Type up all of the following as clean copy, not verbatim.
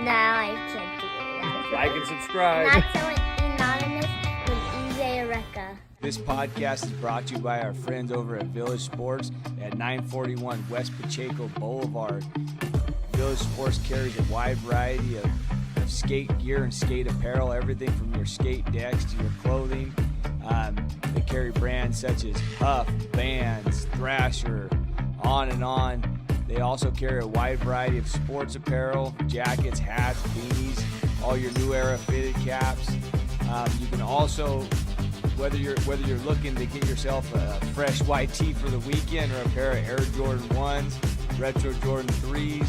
No, I can't do that. Like and subscribe. Not so anonymous with EJ Areca. This podcast is brought to you by our friends over at Village Sports at 941 West Pacheco Boulevard. Village Sports carries a wide variety of skate gear and skate apparel, everything from your skate decks to your clothing. They carry brands such as Huff, Vans, Thrasher, on and on. They also carry a wide variety of sports apparel, jackets, hats, beanies, all your new era fitted caps. You can also, whether you're looking to get yourself a fresh white tee for the weekend or a pair of Air Jordan 1s, retro Jordan 3s,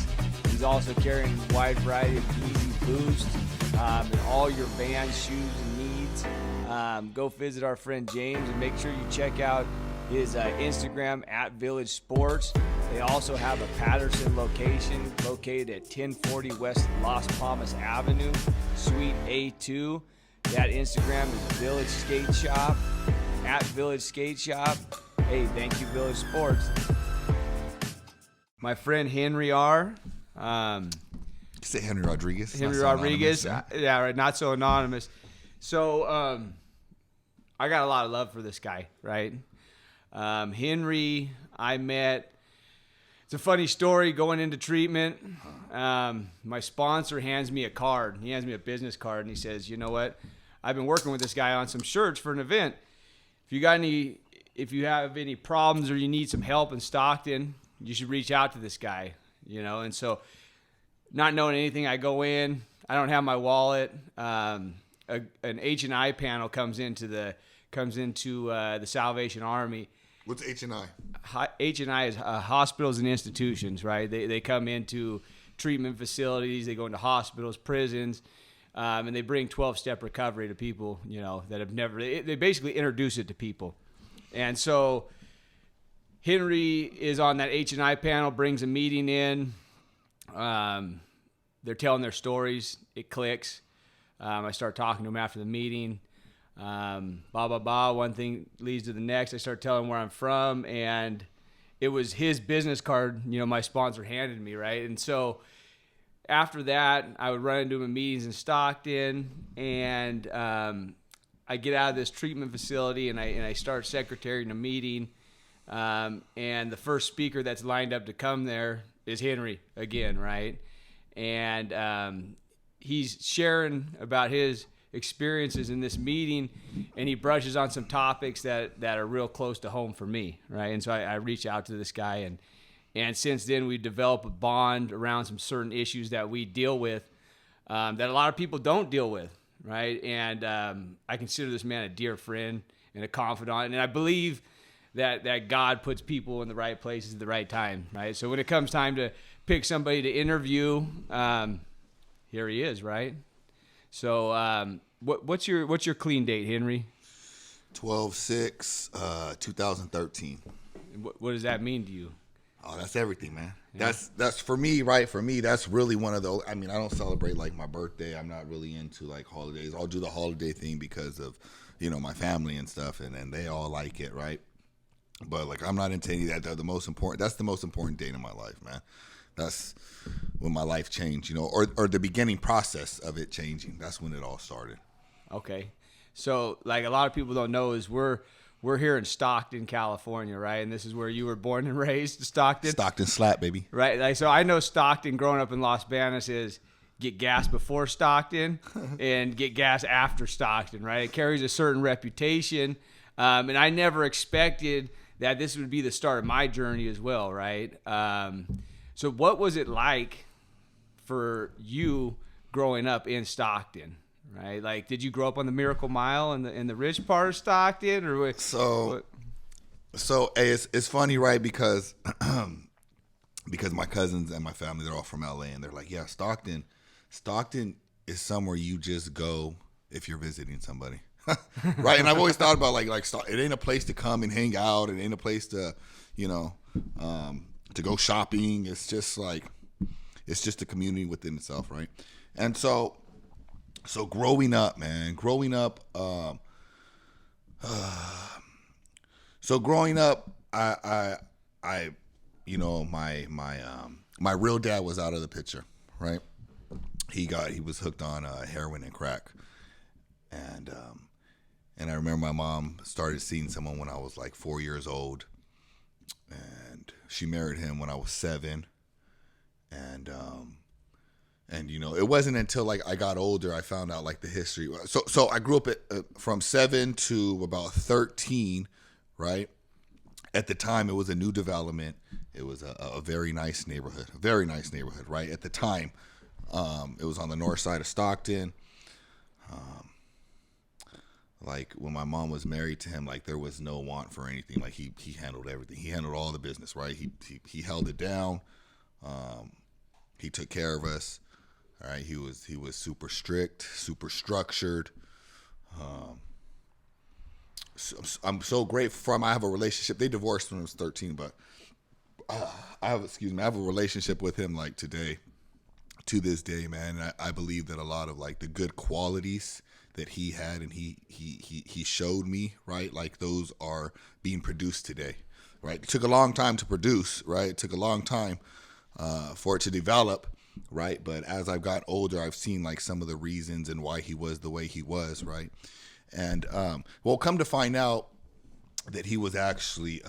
he's also carrying a wide variety of Yeezy Boost and all your Vans shoes and needs. Go visit our friend James and make sure you check out his Instagram at Village Sports. They also have a Patterson location located at 1040 West Las Palmas Avenue, Suite A2. That Instagram is Village Skate Shop, at Village Skate Shop. Hey, thank you, Village Sports. My friend Henry R. Say Henry Rodriguez. Henry Rodriguez. Yeah, right. Not so anonymous. So I got a lot of love for this guy, right? Henry, I met. It's a funny story going into treatment. My sponsor hands me a card. He hands me a business card, and he says, "You know what? I've been working with this guy on some shirts for an event. If you have any problems or you need some help in Stockton, you should reach out to this guy." You know, and so not knowing anything, I go in. I don't have my wallet. An H&I panel comes into the Salvation Army. What's H&I? H&I is hospitals and institutions, right? They come into treatment facilities, they go into hospitals, prisons, and they bring 12-step recovery to people, you know, that have never. They basically introduce it to people, and so Henry is on that H&I panel, brings a meeting in. They're telling their stories. It clicks. I start talking to him after the meeting. One thing leads to the next. I start telling where I'm from, and it was his business card, you know, my sponsor handed me, right? And so after that, I would run into him in meetings in Stockton, and I get out of this treatment facility, and I start secretarying a meeting, and the first speaker that's lined up to come there is Henry again, right? And he's sharing about his experiences in this meeting, and he brushes on some topics that are real close to home for me, right? And so I reach out to this guy, and since then we develop a bond around some certain issues that we deal with that a lot of people don't deal with, right? And I consider this man a dear friend and a confidant, and I believe that God puts people in the right places at the right time, right? So when it comes time to pick somebody to interview, here he is, right? So what's your clean date, Henry? 12/6/2013. What does that mean to you? Oh, that's everything, man. Yeah. That's for me, right? For me, that's really one of those. I mean, I don't celebrate like my birthday. I'm not really into like holidays. I'll do the holiday thing because of, you know, my family and stuff, and they all like it, right? But like, I'm not into any of that. That's the most important date in my life, man. That's when my life changed, you know, or the beginning process of it changing. That's when it all started. Okay. So like a lot of people don't know is we're here in Stockton, California, right? And this is where you were born and raised, Stockton. Stockton slap, baby. Right. Like, so I know Stockton growing up in Las Vegas is get gas before Stockton and get gas after Stockton, right? It carries a certain reputation. And I never expected that this would be the start of my journey as well, right? So what was it like for you growing up in Stockton, right? Like, did you grow up on the Miracle Mile in the rich part of Stockton, or what? So hey, it's funny, right? Because my cousins and my family, they're all from LA, and they're like, yeah, Stockton is somewhere you just go if you're visiting somebody. Right? And I've always thought about like it ain't a place to come and hang out. It ain't a place to, you know, to go shopping. It's just a community within itself, right? And so growing up, man, I you know, my real dad was out of the picture, right? he was hooked on heroin and crack, and I remember my mom started seeing someone when I was like 4 years old, and she married him when I was 7, and you know, it wasn't until like I got older I found out like the history. So I grew up from 7 to about 13, right? At the time, it was a new development. It was a very nice neighborhood, right? At the time, it was on the north side of Stockton. Like when my mom was married to him, like there was no want for anything. Like he handled everything. He handled all the business, right? He held it down. He took care of us. All right. He was super strict, super structured. I'm so grateful for him. I have a relationship. They divorced when I was 13, but I have a relationship with him like today, to this day, man. I believe that a lot of like the good qualities that he had and he showed me, right? Like those are being produced today, right? It took a long time to produce, right? It took a long time for it to develop, right? But as I've got older, I've seen like some of the reasons and why he was the way he was, right? And well, come to find out that he was actually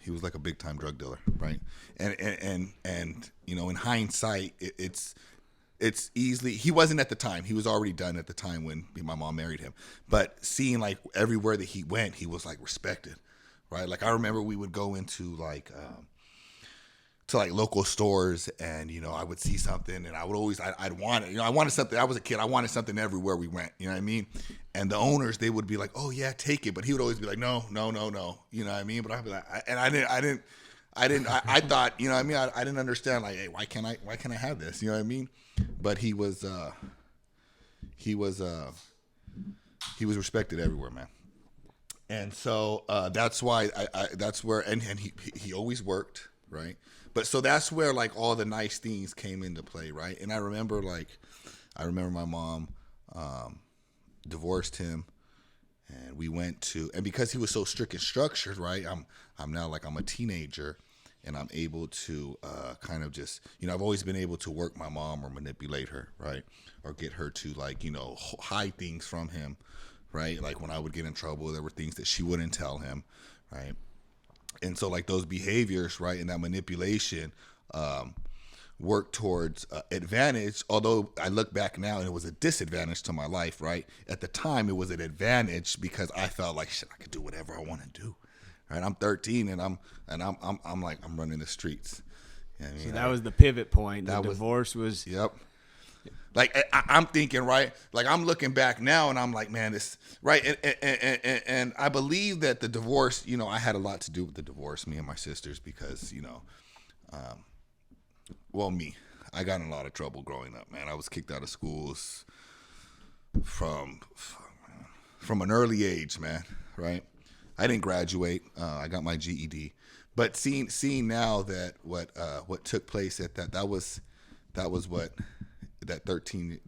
he was like a big time drug dealer, right? And you know, in hindsight, it's easily, he wasn't at the time. He was already done at the time when my mom married him. But seeing like everywhere that he went, he was like respected, right? Like I remember we would go into like to like local stores, and you know, I would see something and I would always I'd want it. You know, I wanted something. I was a kid. I wanted something everywhere we went. You know what I mean? And the owners, they would be like, "Oh yeah, take it," but he would always be like, "No, no, no, no." You know what I mean? But I'd be like, I thought, you know what I mean? I didn't understand, like, hey, why can't I have this? You know what I mean? But he was respected everywhere, man. And so that's why that's where, and he always worked, right? But so that's where like all the nice things came into play, right? And I remember my mom divorced him, and we went to, and because he was so strict and structured, right? I'm now like, I'm a teenager, and I'm able to kind of just, you know, I've always been able to work my mom or manipulate her, right? Or get her to like, you know, hide things from him, right? Like when I would get in trouble, there were things that she wouldn't tell him, right? And so like those behaviors, right, and that manipulation work towards advantage, although I look back now and it was a disadvantage to my life, right? At the time, it was an advantage because I felt like, shit, I could do whatever I want to do. Right, I'm 13 and I'm like, I'm running the streets. You know what I mean? So that was the pivot point. The divorce was. Yep. Like I'm thinking, right? Like I'm looking back now and I'm like, man, this right. And I believe that the divorce, you know, I had a lot to do with the divorce, me and my sisters, because, you know, I got in a lot of trouble growing up, man. I was kicked out of schools from an early age, man. Right. I didn't graduate. I got my GED, but seeing now that what took place at that was what that 13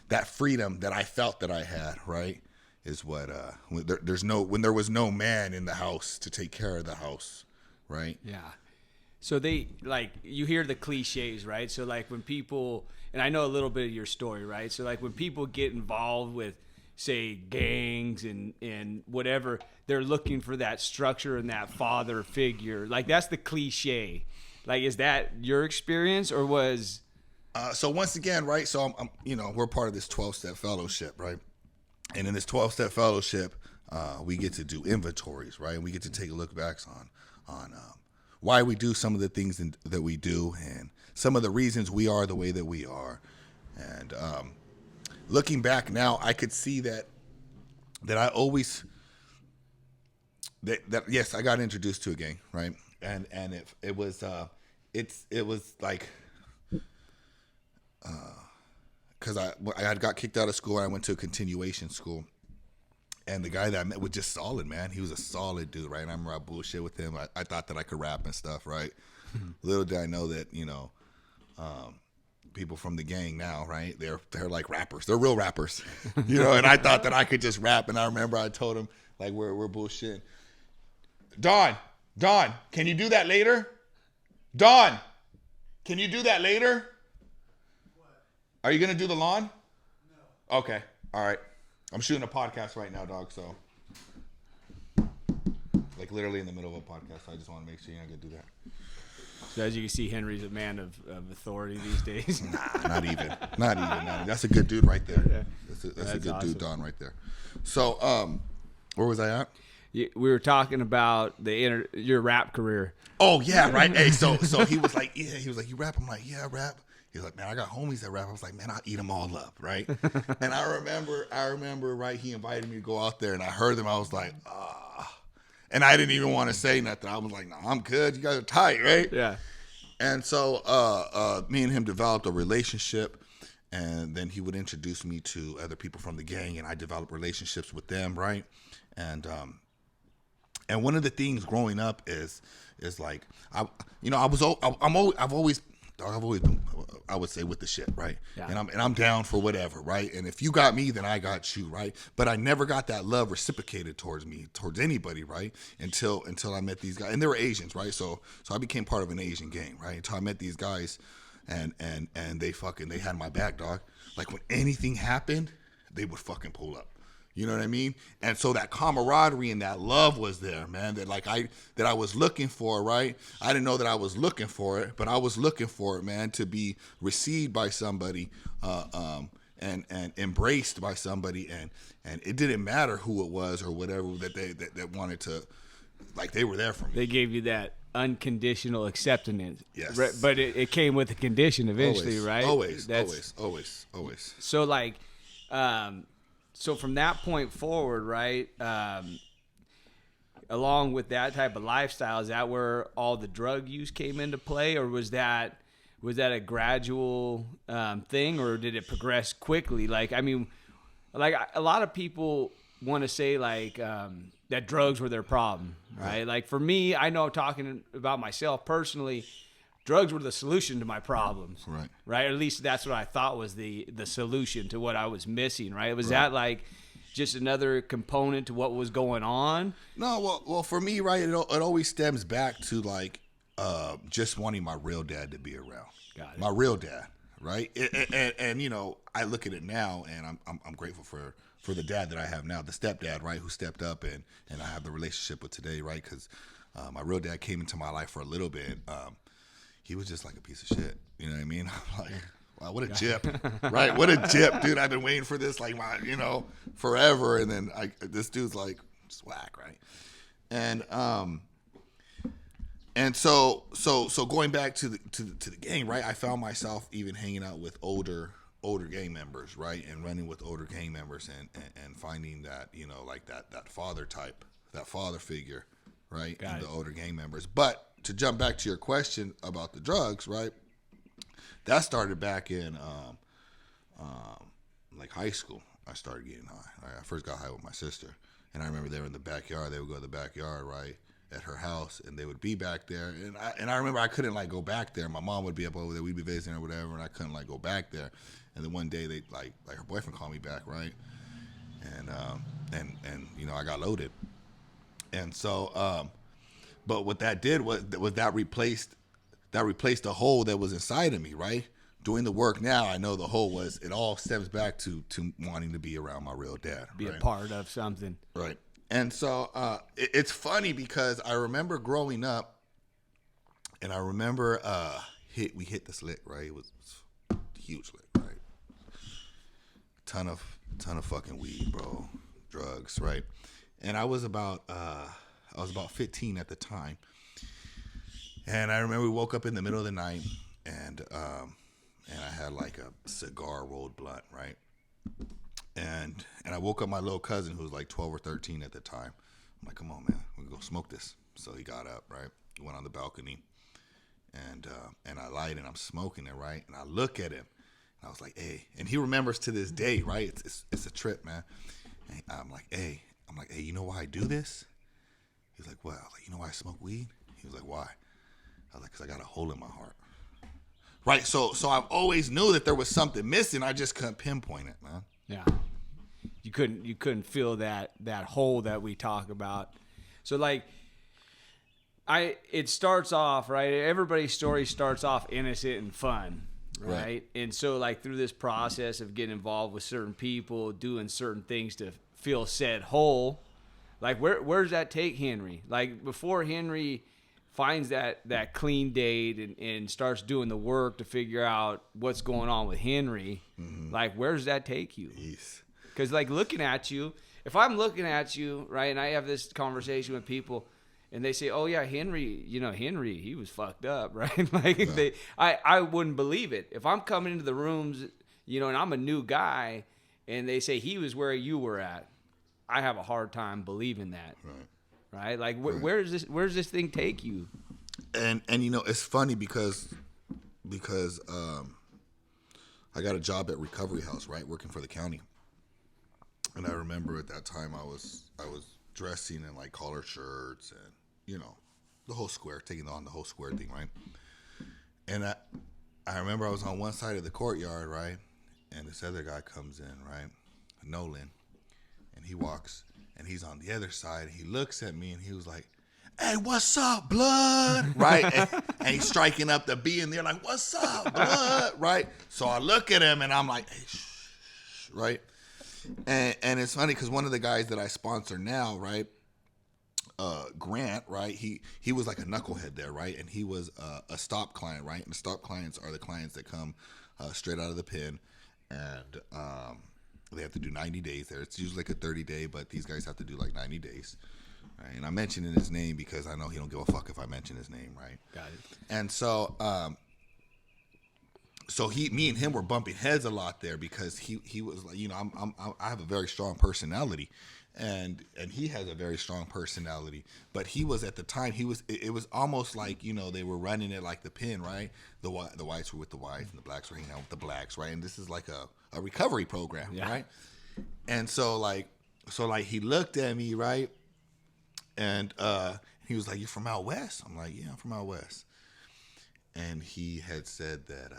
that freedom that I felt that I had, right, is what when there was no man in the house to take care of the house, right? Yeah. So they, like, you hear the cliches, right? So like when people, and I know a little bit of your story, right? So like when people get involved with, say, gangs and whatever, they're looking for that structure and that father figure. Like that's the cliche. Like, is that your experience or was? So once again, right? So I'm you know, we're part of this 12-step fellowship, right? And in this 12-step fellowship, we get to do inventories, right? And we get to take a look back on why we do some of the things that we do, and some of the reasons we are the way that we are. And looking back now, I could see that I always that yes, I got introduced to a gang, right? And it was like because I got kicked out of school and I went to a continuation school, and the guy that I met was just solid, man. He was a solid dude, right? And I remember I bullshit with him. I thought that I could rap and stuff, right? Little did I know that, you know, people from the gang now, right? They're like rappers. They're real rappers, you know. And I thought that I could just rap. And I remember I told him, like, we're bullshitting. Don, can you do that later? Don, can you do that later? What? Are you gonna do the lawn? No. Okay. All right. I'm shooting a podcast right now, dog. So, like literally in the middle of a podcast. So I just want to make sure you're not gonna do that. So as you can see, Henry's a man of authority these days. Nah, not even. Not even. That's a good dude right there. Yeah. That's a good awesome. dude, Don, right there. So, where was I at? We were talking about your rap career. Oh yeah, right. Hey, so he was like, yeah, he was like, you rap? I'm like, yeah, I rap. He's like, man, I got homies that rap. I was like, man, I'll eat them all up, right? And I remember, right, he invited me to go out there, and I heard them. I was like, ah. And I didn't even want to say nothing. I was like, no, I'm good. You guys are tight, right? Yeah. And so me and him developed a relationship, and then he would introduce me to other people from the gang, and I developed relationships with them, right? And one of the things growing up is like I've always been, I would say, with the shit, right? Yeah. And I'm down for whatever, right? And if you got me, then I got you, right? But I never got that love reciprocated towards anybody, right? Until I met these guys, and they were Asians, right? So I became part of an Asian gang, right? Until I met these guys, and they had my back, dog. Like when anything happened, they would fucking pull up. You know what I mean? And so that camaraderie and that love was there, man, that I was looking for, right? I didn't know that I was looking for it, but I was looking for it, man, to be received by somebody and embraced by somebody, and it didn't matter who it was or whatever that wanted to, like, they were there for me. They gave you that unconditional acceptance. Yes. Right? But it came with a condition eventually, right? Always. So like so from that point forward, right, along with that type of lifestyle, is that where all the drug use came into play, or was that a gradual thing, or did it progress quickly? Like, I mean, like a lot of people want to say like that drugs were their problem, right? Like for me, I know I'm talking about myself personally. Drugs were the solution to my problems, right? Or at least that's what I thought was the solution to what I was missing, right? Was that like just another component to what was going on? No, well, for me, right, it always stems back to like just wanting my real dad to be around. Got it. My real dad, right? And you know, I look at it now, and I'm grateful for the dad that I have now, the stepdad, right, who stepped up and I have the relationship with today, right? Because my real dad came into my life for a little bit. He was just like a piece of shit. You know what I mean? I'm like, wow, what a jip, right? What a jip, dude. I've been waiting for this, like, forever. And then this dude's like, just whack, right? And so going back to the gang, right? I found myself even hanging out with older gang members, right? And running with older gang members and finding that, you know, like that father type, that father figure, right? In the older gang members. But to jump back to your question about the drugs, right? That started back in like high school. I started getting high. Right? I first got high with my sister, and I remember they were in the backyard. They would go to the backyard, right, at her house, and they would be back there. And I remember I couldn't like go back there. My mom would be up over there. We'd be visiting or whatever, and I couldn't like go back there. And then one day they like her boyfriend called me back, right? And you know, I got loaded, and so. But what that did was that replaced the hole that was inside of me, right? Doing the work now, I know the hole was, it all stems back to wanting to be around my real dad. Be a part of something. Right. And so it's funny because I remember growing up, and I remember we hit this lick, right? It was a huge lick, right? Ton of fucking weed, bro. Drugs, right? And I was about 15 at the time, and I remember we woke up in the middle of the night, and I had like a cigar rolled blunt, right? And I woke up my little cousin who was like 12 or 13 at the time. I'm like, come on, man, we can go smoke this. So he got up, right? He went on the balcony, and I light, and I'm smoking it, right? And I look at him, and I was like, hey, and he remembers to this day, right? It's a trip, man. And I'm like, hey, you know why I do this? He's like, well, you know why I smoke weed? He was like, why? I was like, because I got a hole in my heart. Right? So I've always knew that there was something missing. I just couldn't pinpoint it, man. Yeah. You couldn't feel that hole that we talk about. So like it starts off, right? Everybody's story starts off innocent and fun. right? And so, like, through this process of getting involved with certain people, doing certain things to feel said whole, like, where does that take Henry? Like, before Henry finds that clean date and starts doing the work to figure out what's going on with Henry, like, where does that take you? Because, like, looking at you, if I'm looking at you, right, and I have this conversation with people, and they say, "Oh yeah, Henry, Henry, he was fucked up," right? Like, I wouldn't believe it if I'm coming into the rooms, and I'm a new guy, and they say he was where you were at. I have a hard time believing that, right? Like, where does this thing take you? And it's funny because I got a job at Recovery House, right, working for the county, and I remember at that time I was dressing in like collared shirts and the whole square, taking on the whole square thing, right? And I remember I was on one side of the courtyard, right? And this other guy comes in, right? Nolan. And he walks and he's on the other side. He looks at me and he was like, "Hey, what's up, blood?" Right? And he's striking up the B and they're like, "What's up, blood?" Right? So I look at him and I'm like, "Hey, shh," right? And it's funny because one of the guys that I sponsor now, right? Grant, right? He was like a knucklehead there, right? And he was a stop client, right? And the stop clients are the clients that come straight out of the pen, and they have to do 90 days there. It's usually like a 30-day, but these guys have to do like 90 days. Right? And I'm mentioning his name because I know he don't give a fuck if I mention his name, right? Got it. And so, me and him were bumping heads a lot there because he was like, I have a very strong personality. And he has a very strong personality, but he was at the time it was almost like they were running it like the pen, right? The whites were with the whites and the blacks were hanging out with the blacks, right? And this is like a recovery program, right? And so he looked at me, right? And he was like, "You're from out west?" I'm like, "Yeah, I'm from out west." And he had said that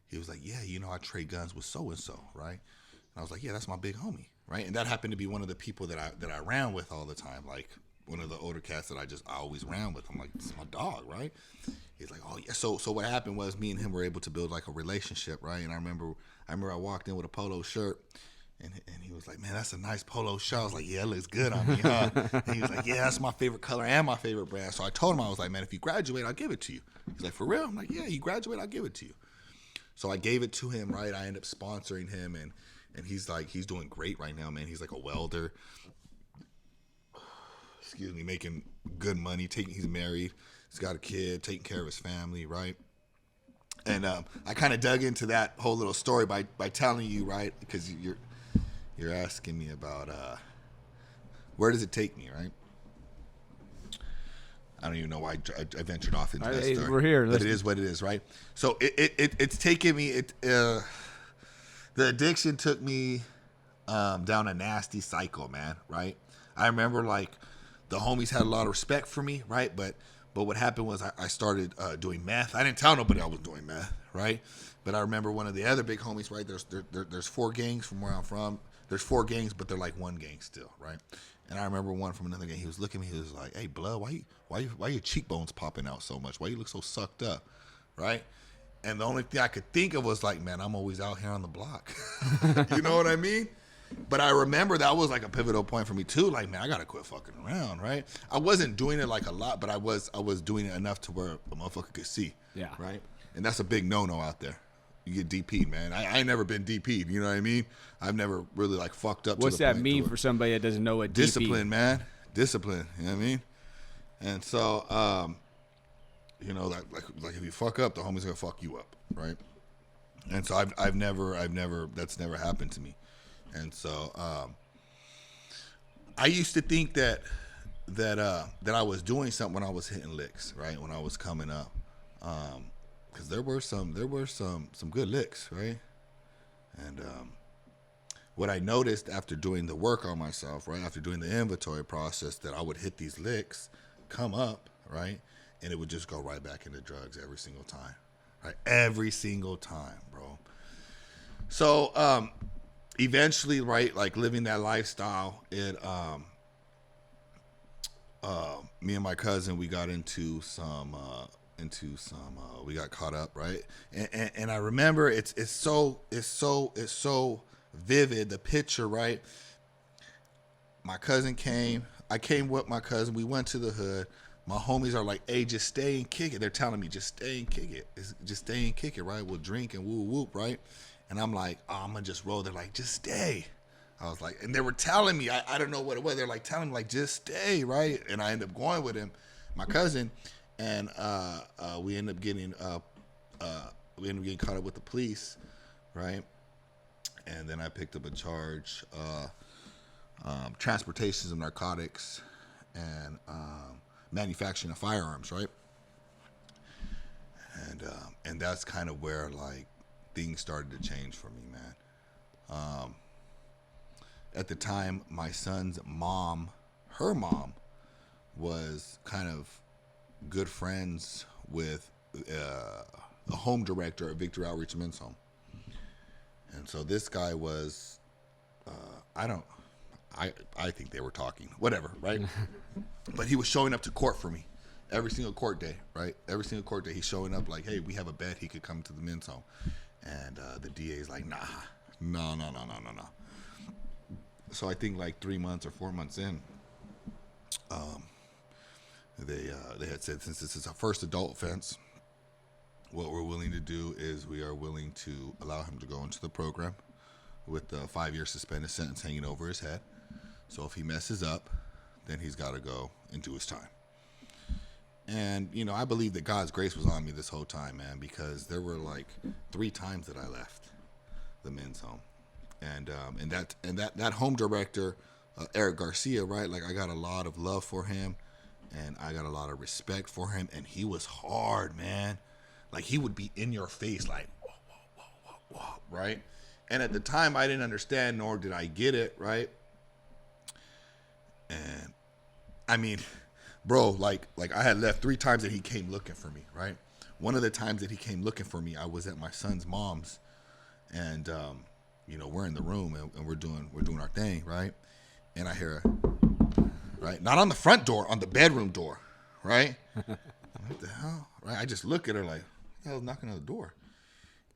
he was like, "Yeah, I trade guns with so and so, right?" And I was like, "Yeah, that's my big homie." Right, and that happened to be one of the people that I ran with all the time, like one of the older cats that I always ran with. I'm like, "This is my dog," right? He's like, "Oh yeah." So what happened was me and him were able to build like a relationship, right? And I remember I walked in with a polo shirt, and he was like, "Man, that's a nice polo shirt." I was like, "Yeah, it looks good on me, huh?" And he was like, "Yeah, that's my favorite color and my favorite brand." So I told him, I was like, "Man, if you graduate, I'll give it to you." He's like, "For real?" I'm like, "Yeah, you graduate, I'll give it to you." So I gave it to him, right? I ended up sponsoring him, and he's doing great right now, man. He's like a welder. Excuse me, making good money. He's married. He's got a kid, taking care of his family, right? And I kind of dug into that whole little story by telling you, right? Because you're asking me about where does it take me, right? I don't even know why I ventured off into that story. We're here. But it is what it is, right? So it's taken me. The addiction took me down a nasty cycle, man, right? I remember, like, the homies had a lot of respect for me, right? But what happened was I started doing meth. I didn't tell nobody I was doing meth, right? But I remember one of the other big homies, right? There's 4 gangs from where I'm from. There's 4 gangs, but they're like one gang still, right? And I remember one from another gang. He was looking at me. He was like, "Hey, blood, why your cheekbones popping out so much? Why you look so sucked up?" Right? And the only thing I could think of was like, "Man, I'm always out here on the block." You know what I mean? But I remember that was like a pivotal point for me too. Like, man, I gotta quit fucking around, right? I wasn't doing it like a lot, but I was doing it enough to where a motherfucker could see. Yeah. Right? And that's a big no-no out there. You get DP'd, man. I ain't never been DP'd, you know what I mean? I've never really like fucked up. What's that mean for somebody that doesn't know what DP? Discipline, man. Discipline, you know what I mean? And so like if you fuck up, the homie's gonna fuck you up, right? And so I've never that's never happened to me. And so I used to think that I was doing something when I was hitting licks, right? When I was coming up, because there were some good licks, right? And what I noticed after doing the work on myself, right, after doing the inventory process, that I would hit these licks, come up, right, and it would just go right back into drugs every single time, right? Every single time, bro. So eventually, right, like living that lifestyle, it me and my cousin, we got into some into some. We got caught up, right? And I remember it's so vivid, the picture, right? My cousin came. I came with my cousin. We went to the hood. My homies are like, hey, just stay and kick it. They're telling me, just stay and kick it. Just stay and kick it, right? We'll drink and woo whoop, right? And I'm like, oh, I'm going to just roll. They're like, just stay. I was like, and they were telling me, I don't know what it was. They're like telling me, like, just stay, right? And I ended up going with him, my cousin, and we ended up getting caught up with the police, right? And then I picked up a charge, transportations of narcotics and manufacturing of firearms, right? And that's kind of where like things started to change for me, man. At the time, my son's mom, her mom, was kind of good friends with a home director at Victory Outreach Men's Home. And so this guy was, I think they were talking, whatever, right? But he was showing up to court for me every single court day, right? Every single court day, he's showing up like, hey, we have a bet he could come to the men's home. And the DA's like, no. So I think like 3 months or 4 months in, they had said, since this is our first adult offense, what we're willing to do is we are willing to allow him to go into the program with the 5-year suspended sentence hanging over his head. So if he messes up, then he's got to go and do his time. And, you know, I believe that God's grace was on me this whole time, man, because there were like 3 times that I left the men's home. And that home director, Eric Garcia, right? Like I got a lot of love for him and I got a lot of respect for him. And he was hard, man. Like he would be in your face like, whoa, right? And at the time I didn't understand, nor did I get it, right? And I mean, bro, like I had left 3 times that he came looking for me, right? One of the times that he came looking for me, I was at my son's mom's, and you know, we're in the room and we're doing our thing, right? And I hear, right, not on the front door, on the bedroom door, right? What the hell, right? I just look at her like, what the hell's knocking on the door?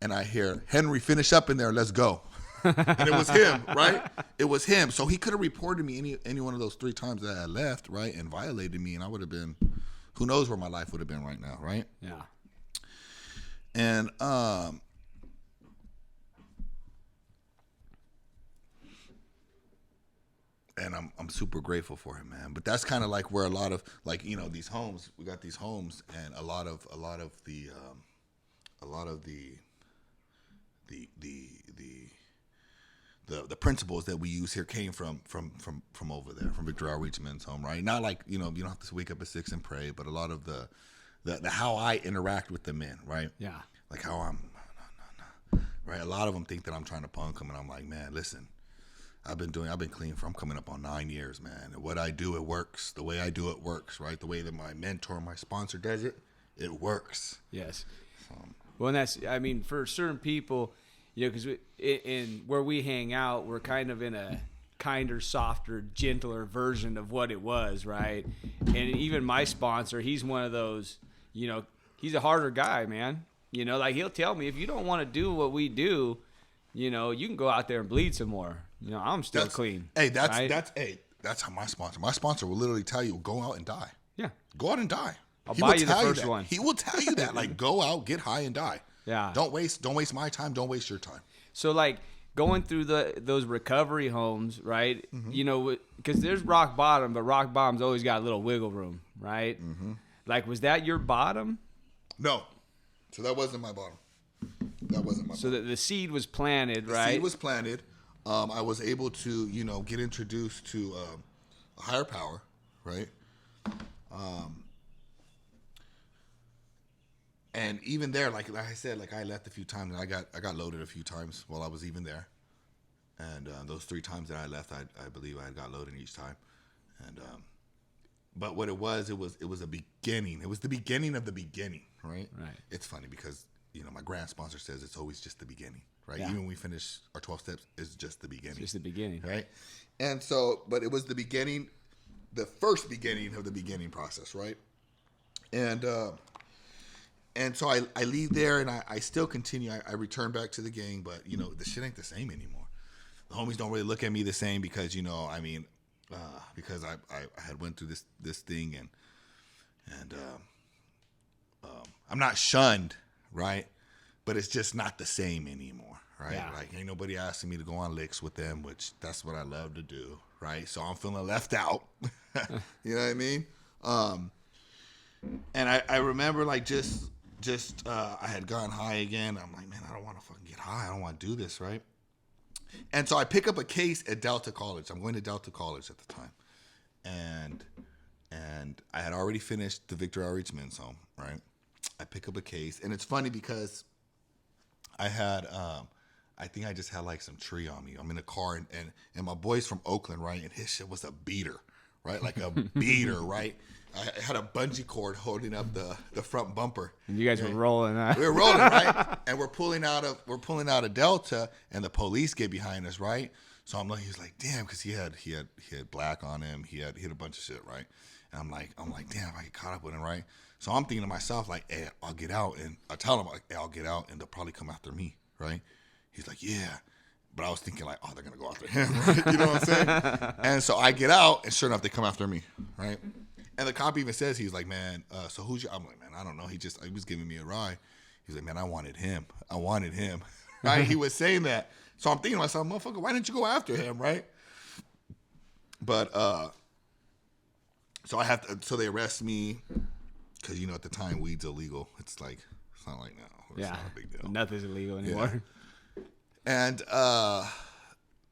And I hear, Henry, finish up in there, let's go. And it was him, right? It was him. So he could have reported me any one of those 3 times that I left, right, and violated me, and I would have been, who knows where my life would have been right now, right? Yeah. And I'm super grateful for him, man. But that's kind of like where a lot of, like, you know, these homes, we got these homes, and a lot of the principles that we use here came from over there, from Victory Outreach Men's Home, right? Not like, you know, you don't have to wake up at 6 and pray, but a lot of the how I interact with the men, right? Yeah. Like how I'm, no, right? A lot of them think that I'm trying to punk them, and I'm like, man, listen, I've been clean I'm coming up on 9 years, man. And what I do, it works. The way I do it works, right? The way that my mentor, my sponsor does it, it works. Yes. Well, and that's, I mean, for certain people, you know, because in where we hang out, we're kind of in a kinder, softer, gentler version of what it was, right? And even my sponsor, he's one of those, you know, he's a harder guy, man. You know, like he'll tell me, if you don't want to do what we do, you know, you can go out there and bleed some more. You know, I'm still clean. Hey, that's how my sponsor will literally tell you, go out and die. Yeah. Go out and die. I'll buy you the first one. He will tell you that. Like, go out, get high, and die. Yeah. Don't waste my time. Don't waste your time. So, like, going through those recovery homes, right? Mm-hmm. You know, because there's rock bottom, but rock bottom's always got a little wiggle room, right? Mm-hmm. Like, was that your bottom? No. So that wasn't my bottom. So the seed was planted, right? The seed was planted. I was able to, you know, get introduced to a higher power, right? And even there, like I said, like I left a few times, and I got loaded a few times while I was even there. And those 3 times that I left, I believe I got loaded each time. And but what it was a beginning. It was the beginning of the beginning, right? Right. It's funny because, you know, my grand sponsor says it's always just the beginning, right? Yeah. Even when we finish our 12 steps, it's just the beginning. It's just the beginning, right? And so, but it was the beginning, the first beginning of the beginning process, right? And And so I leave there, and I still continue. I return back to the gang, but, you know, the shit ain't the same anymore. The homies don't really look at me the same because, you know, I mean, because I had went through this thing, and I'm not shunned, right? But it's just not the same anymore, right? Yeah. Like, ain't nobody asking me to go on licks with them, which that's what I love to do, right? So I'm feeling left out. You know what I mean? And I remember, like, just I had gone high again. I'm like, man, I don't want to fucking get high. I don't want to do this, right? And so I pick up a case at Delta College. I'm going to Delta College at the time. And I had already finished the Victor Outreach Men's Home, right? I pick up a case. And it's funny because I had, I think I just had like some tree on me. I'm in a car and my boy's from Oakland, right? And his shit was a beater, right? Like a beater, right? I had a bungee cord holding up the front bumper. And you guys were rolling, huh? We were rolling, right? And we're pulling out of Delta, and the police get behind us, right? So I'm like, he's like, damn, because he had black on him. He had a bunch of shit, right? And I'm like, damn, I get caught up with him, right? So I'm thinking to myself, like, hey, I'll get out, and I tell him, like, hey, I'll get out, and they'll probably come after me, right? He's like, yeah. But I was thinking, like, oh, they're gonna go after him, right? You know what I'm saying? And so I get out, and sure enough, they come after me, right? And the cop even says, he's like, man, so who's your, I'm like, man, I don't know. He was giving me a ride. He's like, man, I wanted him. Right? He was saying that. So I'm thinking to myself, motherfucker, why didn't you go after him, right? But, so they arrest me because, you know, at the time, weed's illegal. It's not like now. It's not a big deal. Nothing's illegal anymore. Yeah. And,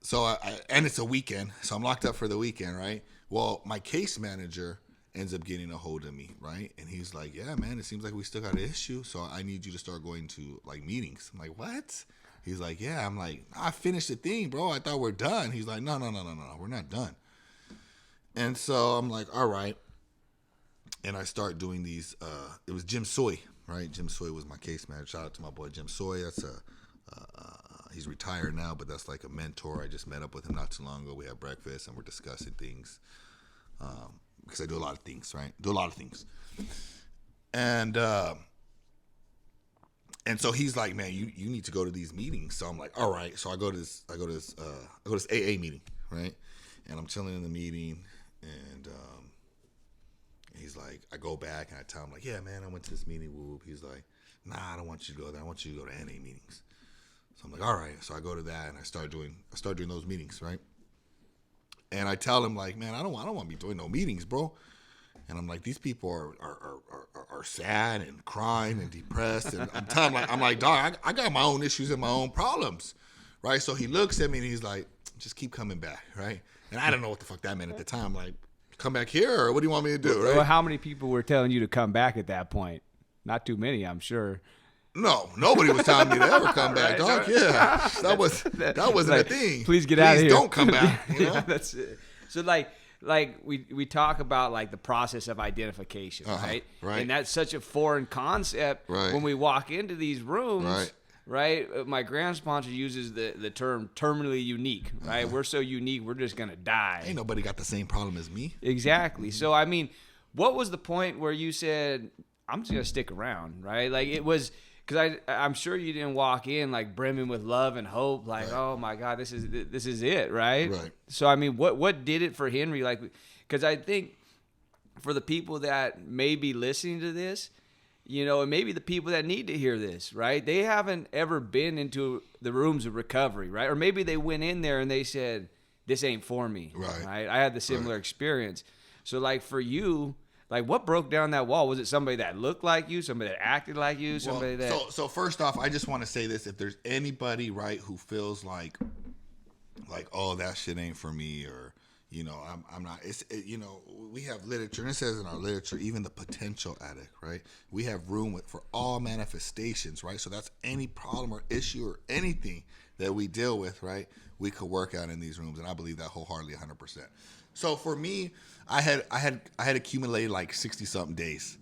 so and it's a weekend. So I'm locked up for the weekend, right? Well, my case manager ends up getting a hold of me, right? And he's like, yeah, man, it seems like we still got an issue, so I need you to start going to, like, meetings. I'm like, what? He's like, yeah. I'm like, I finished the thing, bro. I thought we're done. He's like, no, we're not done. And so I'm like, all right. And I start doing these, it was Jim Soy, right? Jim Soy was my case manager. Shout out to my boy Jim Soy. That's he's retired now, but that's like a mentor. I just met up with him not too long ago. We had breakfast, and we're discussing things. Because I do a lot of things, right? And so he's like, man, you need to go to these meetings. So I'm like, all right. So I go to this AA meeting, right? And I'm chilling in the meeting, and he's like, I go back and I tell him, like, yeah, man, I went to this meeting. Whoop. He's like, nah, I don't want you to go there. I want you to go to NA meetings. So I'm like, all right. So I go to that, and I start doing those meetings, right? And I tell him, like, man, I don't want to be doing no meetings, bro. And I'm like, these people are sad and crying and depressed. And I'm like, dog, I got my own issues and my own problems, right? So he looks at me and he's like, just keep coming back, right? And I don't know what the fuck that meant at the time. Like, come back here, or what do you want me to do, right? Well, how many people were telling you to come back at that point? Not too many, I'm sure. No, nobody was telling me to ever come back, dog. Yeah, that wasn't like, a thing. Please get out of here. Don't come back. You know? Yeah, that's it. So like we talk about like the process of identification, right? Right. And that's such a foreign concept when we walk into these rooms. Right. My grand sponsor uses the term terminally unique, right? We're so unique, we're just going to die. Ain't nobody got the same problem as me. Exactly. So, I mean, what was the point where you said, I'm just going to stick around, right? Like it was, because I'm sure you didn't walk in like brimming with love and hope, like, oh my God, this is it, right? Right. So, I mean, what did it for Henry? Like, because I think for the people that may be listening to this, you know, and maybe the people that need to hear this, right? They haven't ever been into the rooms of recovery, right? Or maybe they went in there and they said, this ain't for me, right? I had the similar experience. So, like, for you, like, what broke down that wall? Was it somebody that looked like you, somebody that acted like you, somebody that... So first off, I just want to say this. If there's anybody, right, who feels like, oh, that shit ain't for me, or... You know, I'm not, you know, we have literature, and it says in our literature, even the potential addict, right? We have room for all manifestations, right? So that's any problem or issue or anything that we deal with, right? We could work out in these rooms, and I believe that wholeheartedly 100%. So for me, I had accumulated like 60-something days,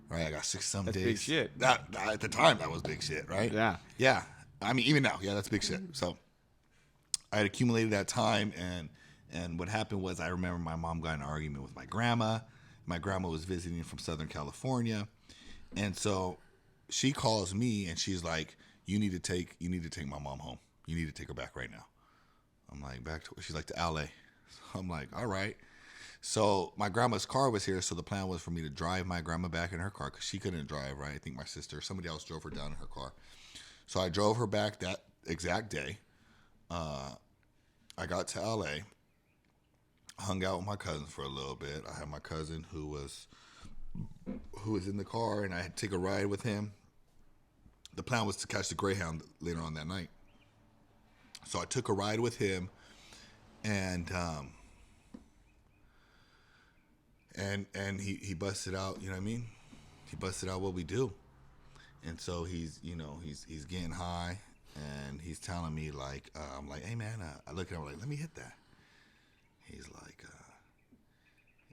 right? I got 60-something days. Big shit. That, at the time, that was big shit, right? Yeah. Yeah. I mean, even now, yeah, that's big shit. So I had accumulated that time, and what happened was, I remember my mom got in an argument with my grandma. My grandma was visiting from Southern California. And so she calls me and she's like, you need to take my mom home. You need to take her back right now. I'm like, back to, she's like, to LA. So I'm like, all right. So my grandma's car was here, so the plan was for me to drive my grandma back in her car because she couldn't drive, right? I think my sister, somebody else drove her down in her car. So I drove her back that exact day. I got to LA, hung out with my cousin for a little bit. I had my cousin who was in the car, and I had to take a ride with him. The plan was to catch the Greyhound later on that night. So I took a ride with him, and he busted out, you know what I mean? He busted out what we do. And so he's getting high, and he's telling me, like, I'm like, hey, man, I look at him like, let me hit that. He's like,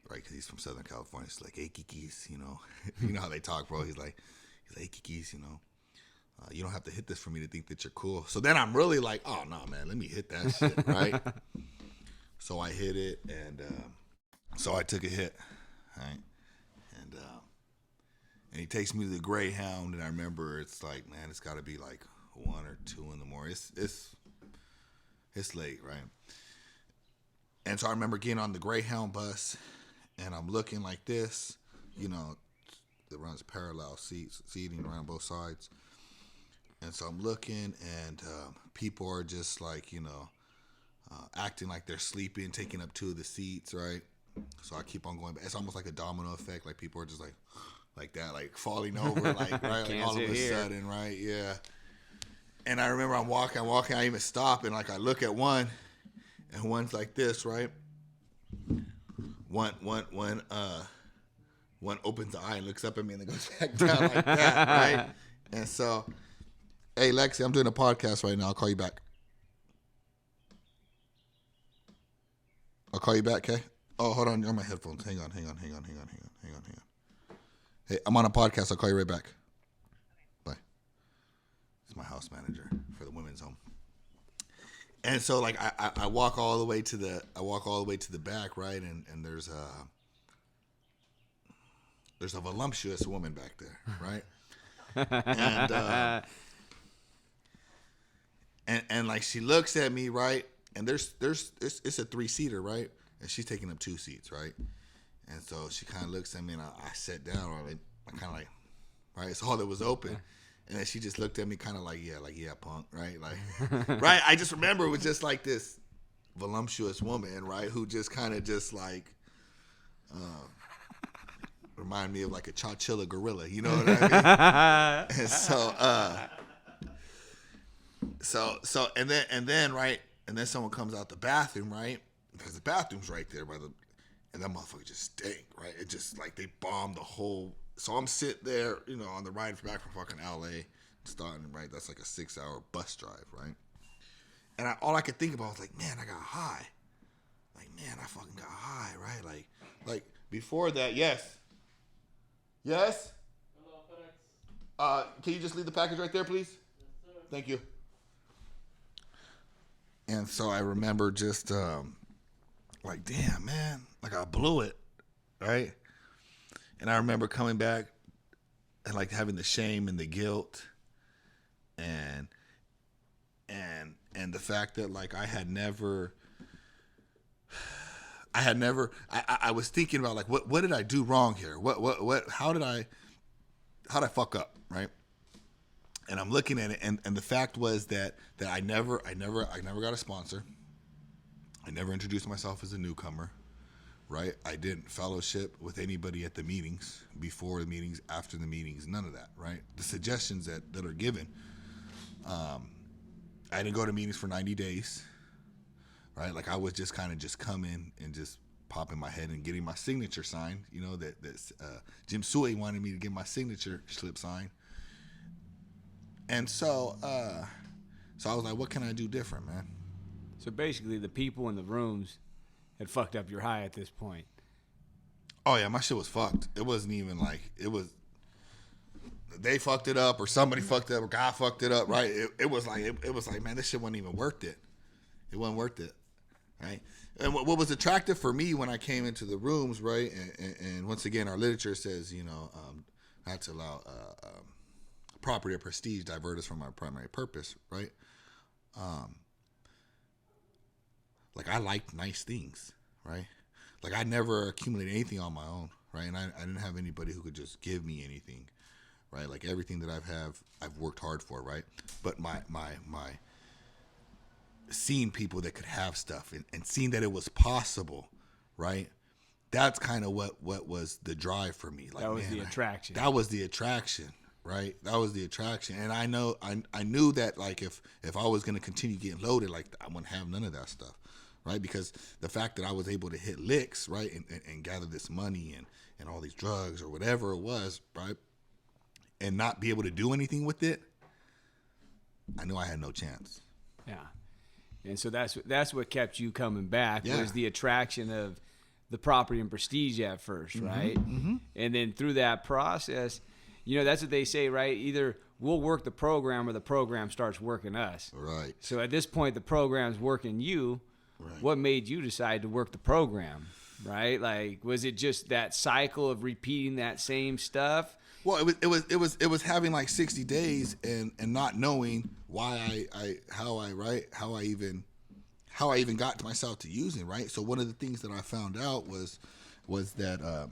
right, because he's from Southern California. He's like, hey, Kikis, you know. You know how they talk, bro. He's like, hey, Kikis, you know. You don't have to hit this for me to think that you're cool. So then I'm really like, oh, no, man, let me hit that shit, right? So I hit it, and so I took a hit, right? And he takes me to the Greyhound, and I remember it's like, man, it's got to be like 1 or 2 in the morning. It's late, right? And so I remember getting on the Greyhound bus, and I'm looking like this, you know, it runs parallel seating around both sides. And so I'm looking, and people are just like, you know, acting like they're sleeping, taking up 2 of the seats, right? So I keep on going. It's almost like a domino effect. Like people are just like that, like falling over, like, right? Like all of a sudden, right? Yeah. And I remember I'm walking. I even stop, and like I look at one, and one's like this, right? One opens the eye and looks up at me and then goes back down like that, right? And so, hey, Lexi, I'm doing a podcast right now. I'll call you back. I'll call you back, okay? Oh, hold on. You're on my headphones. Hang on. Hey, I'm on a podcast. I'll call you right back. Bye. It's my house manager for the women's home. And so, like, I walk all the way to the back, right? And there's a voluptuous woman back there, right? And like she looks at me, right? And it's a 3-seater, right? And she's taking up 2 seats, right? And so she kind of looks at me, and I sat down, or I kind of like, right? It's all that was open. And then she just looked at me kind of like, yeah, punk, right? Like, right? I just remember it was just like this voluptuous woman, right? Who just kind of just like, remind me of like a chinchilla gorilla, you know what I mean? And so, and then, right? And then someone comes out the bathroom, right? Because the bathroom's right there and that motherfucker just stank, right? It just like they bombed the whole. So I'm sitting there, you know, on the ride back from fucking LA, starting, right? That's like a 6-hour bus drive, right? And all I could think about was like, man, I got high. Like, man, I fucking got high, right? Like before that, yes. Hello, FedEx. Can you just leave the package right there, please? Yes, sir. Thank you. And so I remember just like, damn, man, like I blew it, right? And I remember coming back and like having the shame and the guilt and the fact that like I was thinking about like what did I do wrong here? How did I fuck up, right? And I'm looking at it, and the fact was that I never got a sponsor. I never introduced myself as a newcomer, right? I didn't fellowship with anybody at the meetings, before the meetings, after the meetings, none of that, right? The suggestions that are given. I didn't go to meetings for 90 days, right? Like I was just kind of just coming and just popping my head and getting my signature signed. You know that Jim Suey wanted me to get my signature slip signed. And so I was like, what can I do different, man? So basically, the people in the rooms had fucked up your high at this point. Oh yeah, my shit was fucked. It wasn't even like it was. They fucked it up, or somebody fucked it up, or God fucked it up, right? It was like, man, this shit wasn't even worth it. It wasn't worth it, right? And what was attractive for me when I came into the rooms, right? And once again, our literature says, you know, not to allow property or prestige divert us from our primary purpose, right? Like I liked nice things, right? Like I never accumulated anything on my own, right? And I didn't have anybody who could just give me anything, right? Like everything that I've worked hard for, right? But my seeing people that could have stuff and seeing that it was possible, right? That's kind of what was the drive for me. Like, that was the attraction. That was the attraction, right? That was the attraction. And I knew that like if I was going to continue getting loaded, like I wouldn't have none of that stuff, right? Because the fact that I was able to hit licks, right, and gather this money and all these drugs or whatever it was, right, and not be able to do anything with it, I knew I had no chance. Yeah. And so that's what kept you coming back, was the attraction of the property and prestige at first, right? Mm-hmm. And then through that process, you know, that's what they say, right? Either we'll work the program or the program starts working us. Right. So at this point, the program's working you. Right. What made you decide to work the program, right? Like, was it just that cycle of repeating that same stuff? Well, it was having like 60 days and not knowing why how I even got to myself to using, right? So one of the things that I found out was that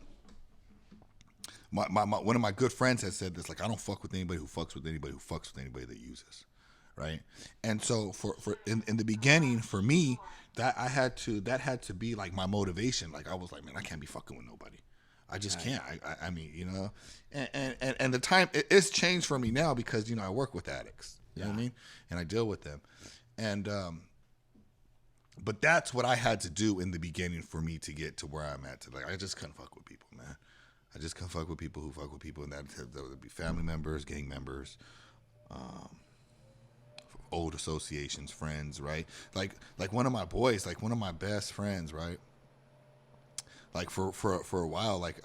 one of my good friends had said this, like, I don't fuck with anybody who fucks with anybody who fucks with anybody that uses, right? And so for in the beginning, for me, that had to be like my motivation. Like I was like, man, I can't be fucking with nobody. I just can't. I mean, you know, and the time it's changed for me now because, you know, I work with addicts, you know what I mean? And I deal with them. And, but that's what I had to do in the beginning for me to get to where I'm at today. I just couldn't fuck with people, man. I just couldn't fuck with people who fuck with people. And that would be family members, gang members, old associations, friends, right? Like one of my boys, like one of my best friends, right? Like for a while, like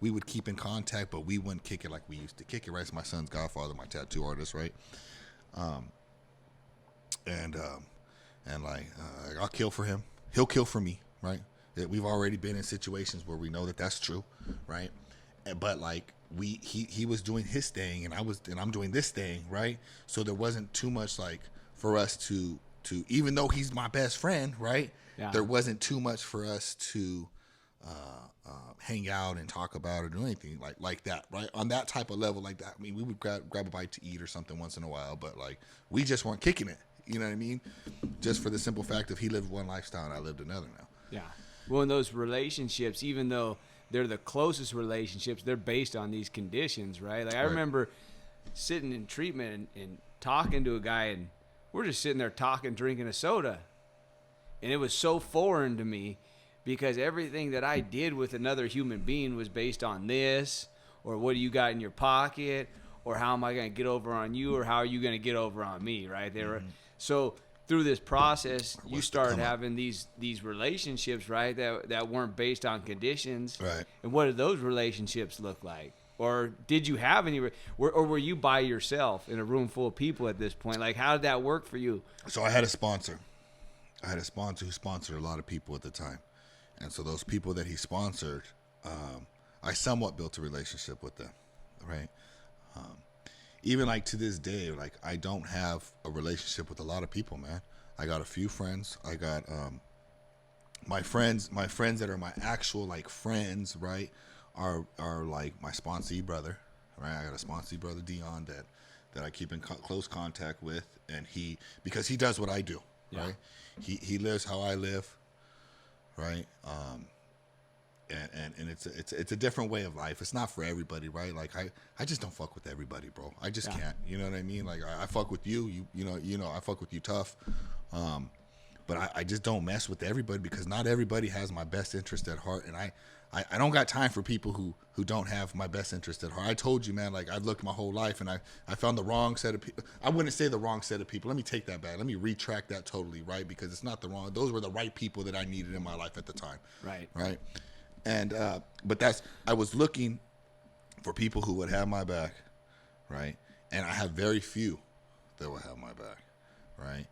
we would keep in contact, but we wouldn't kick it like we used to kick it, right? It's my son's godfather, my tattoo artist, right? And like I'll kill for him, he'll kill for me, right? We've already been in situations where we know that that's true, right? But like he was doing his thing and I'm doing this thing, right? So there wasn't too much like for us to even though he's my best friend, right? Yeah. There wasn't too much for us to hang out and talk about or do anything like that, right? On that type of level like that. I mean, we would grab a bite to eat or something once in a while, but like we just weren't kicking it. You know what I mean? Just for the simple fact of he lived one lifestyle and I lived another now. Yeah. Well, in those relationships, even though they're the closest relationships, they're based on these conditions, right? Like I remember sitting in treatment and talking to a guy, and we're just sitting there talking, drinking a soda. And it was so foreign to me because everything that I did with another human being was based on this, or what do you got in your pocket, or how am I going to get over on you, or how are you going to get over on me, right? So through this process, you started having these relationships, right, that weren't based on conditions. Right. And what did those relationships look like? Or did you have any, or were you by yourself in a room full of people at this point? Like, how did that work for you? So I had a sponsor. Who sponsored a lot of people at the time. And so those people that he sponsored, I somewhat built a relationship with them, right? Even like to this day, like I don't have a relationship with a lot of people, man. I got a few friends. I got my friends that are my actual like friends, right? Are like my sponsee brother, right? I got a sponsee brother, Dion, that I keep in close contact with, and because he does what I do, right? He lives how I live, right? And it's a different way of life. It's not for everybody, right? Like I just don't fuck with everybody, bro. I just can't. You know what I mean? Like I fuck with you. You know I fuck with you tough. But I just don't mess with everybody because not everybody has my best interest at heart, and I don't got time for people who don't have my best interest at heart. I told you, man, like I've looked my whole life and I found the wrong set of people. I wouldn't say the wrong set of people. Let me take that back. Let me retract that totally, right? Because it's not the wrong. Those were the right people that I needed in my life at the time. Right. And but I was looking for people who would have my back, right? And I have very few that will have my back, right?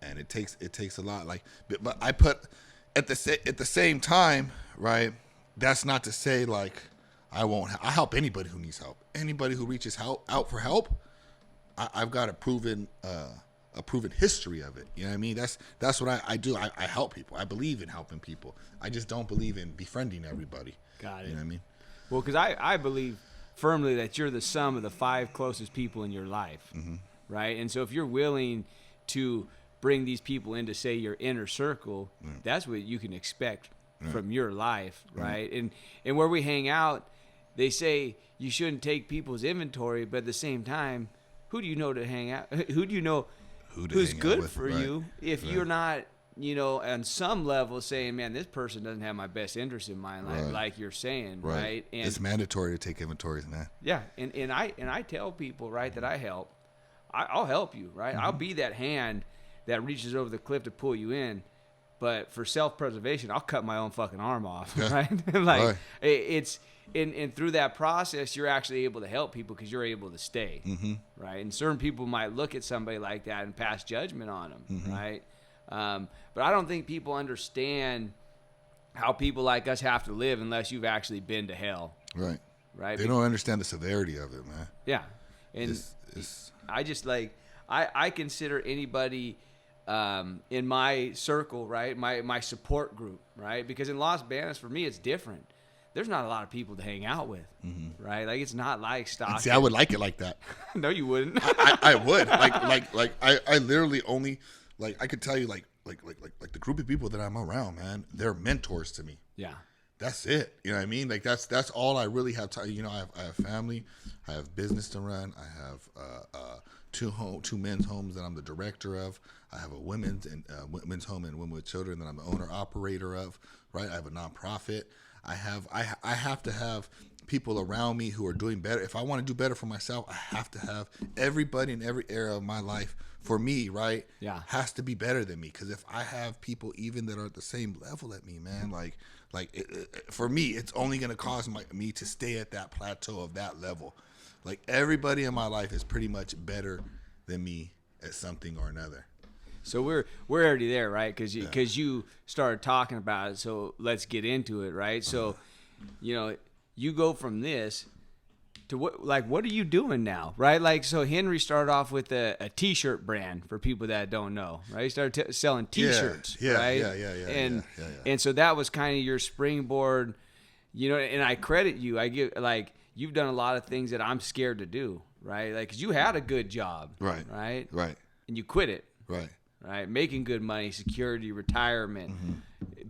And it takes a lot. Like, but I put at the same time, right? That's not to say like I help anybody who needs help. Anybody who reaches out for help, I've got a proven history of it. You know what I mean? That's what I do. I help people. I believe in helping people. I just don't believe in befriending everybody. Got it. You know what I mean? Well, because I believe firmly that you're the sum of the 5 closest people in your life, right? And so if you're willing to bring these people into, say, your inner circle, that's what you can expect from your life, right? And where we hang out, they say you shouldn't take people's inventory, but at the same time, who do you know to hang out? Who do you know who's good for you if you're not, on some level saying, man, this person doesn't have my best interest in mind, like you're saying, right? And it's mandatory to take inventories, man. Yeah, and I tell people, right, that I help. I'll help you, right? I'll be that hand that reaches over the cliff to pull you in. But for self-preservation, I'll cut my own fucking arm off, right? It's and through that process, you're actually able to help people because you're able to stay, right? And certain people might look at somebody like that and pass judgment on them, right? But I don't think people understand how people like us have to live unless you've actually been to hell, right? They Because, don't understand the severity of it, man. Yeah, and I just I consider anybody in my circle, right? My support group, right? Because in Las Vegas, for me, it's different. There's not a lot of people to hang out with, right? Like it's not like Stockton. See, I would like it like that. No, you wouldn't. I would I literally only I could tell you like the group of people that I'm around, man. They're mentors to me. Yeah. That's it. You know what I mean? Like that's all I really have time. I have family. I have business to run. I have two men's homes that I'm the director of. I have a women's home and women with children that I'm the owner operator of. Right. I have a nonprofit. I have to have people around me who are doing better. If I want to do better for myself, I have to have everybody in every area of my life for me, right? Yeah. Has to be better than me. Because if I have people even that are at the same level at me, man, for me, it's only going to cause me to stay at that plateau of that level. Like everybody in my life is pretty much better than me at something or another. So we're already there, right? Because you started talking about it. So let's get into it, right? So, you go from this to what are you doing now, right? Like, so Henry started off with a T-shirt brand for people that don't know, right? He started selling T-shirts, right? And so that was kind of your springboard, and I credit you. I give you've done a lot of things that I'm scared to do, right? Like, 'cause you had a good job, right? And you quit it, right? Making good money, security, retirement,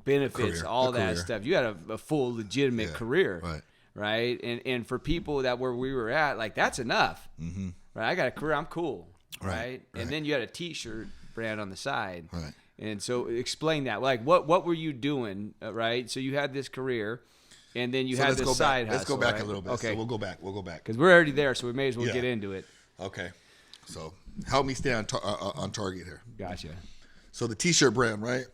benefits, all that stuff. You had a full legitimate career, right? And for people that where we were at, like that's enough, right? I got a career, I'm cool, right? And then you had a T-shirt brand on the side, right? And so explain that, like what were you doing, right? So you had this career. And then you had this side hustle. Let's go back right? a little bit. Okay. So we'll go back. Because we're already there, so we may as well get into it. Okay. So help me stay on target here. Gotcha. So the T-shirt brand, right?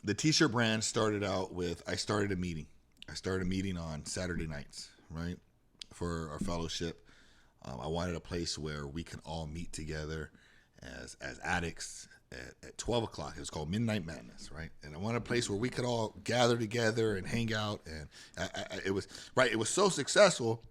The T-shirt brand started out with, I started a meeting. I started a meeting on Saturday nights, right? For our fellowship. I wanted a place where we can all meet together as addicts at 12 o'clock. It was called Midnight Madness, right? And I wanted a place where we could all gather together and hang out. And it was so successful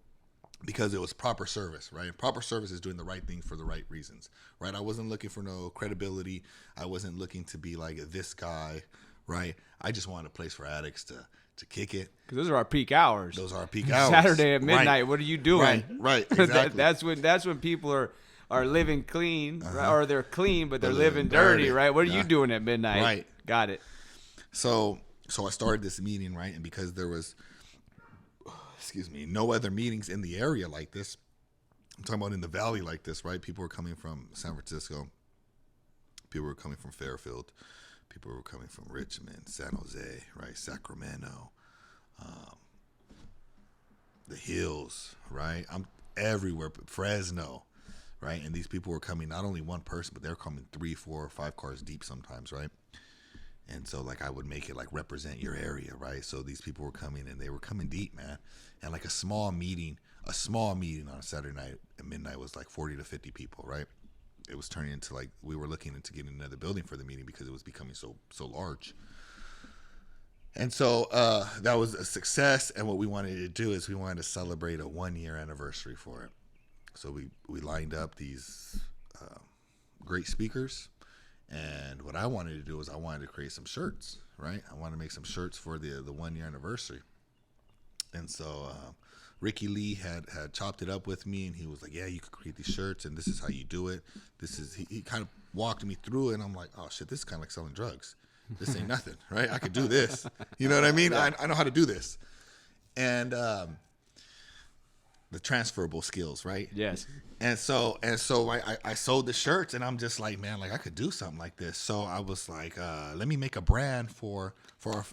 because it was proper service, right? And proper service is doing the right thing for the right reasons, right? I wasn't looking for no credibility. I wasn't looking to be like this guy, right? I just wanted a place for addicts to kick it. Because those are our peak hours. Saturday at midnight. Right. What are you doing? Right. Exactly. that's when people are living clean, right? Or they're clean, but they're living dirty, right? What are you doing at midnight? Right. Got it. So I started this meeting, right? And because there was, no other meetings in the area like this, I'm talking about in the valley like this, right? People were coming from San Francisco. People were coming from Fairfield. People were coming from Richmond, San Jose, right? Sacramento, the hills, right? I'm everywhere, Fresno. Right, and these people were coming, not only one person, but they're coming 3, 4, 5 cars deep sometimes, right? And so, I would make it, represent your area, right? So these people were coming, and they were coming deep, man. And, a small meeting on a Saturday night at midnight was, 40 to 50 people, right? It was turning into, we were looking into getting another building for the meeting because it was becoming so large. And so that was a success. And what we wanted to do is we wanted to celebrate a 1-year anniversary for it. So we lined up these great speakers. And what I wanted to do was I wanted to create some shirts, right? I wanted to make some shirts for the 1-year anniversary. And so Ricky Lee had chopped it up with me, and he was like, yeah, you could create these shirts, and this is how you do it. He kind of walked me through it, and I'm like, oh, shit, this is kind of like selling drugs. This ain't nothing, right? I could do this. You know what I mean? I know how to do this. And the transferable skills, right? Yes. And so I sold the shirts, and I'm just like, man, like I could do something like this. So I was like, let me make a brand for our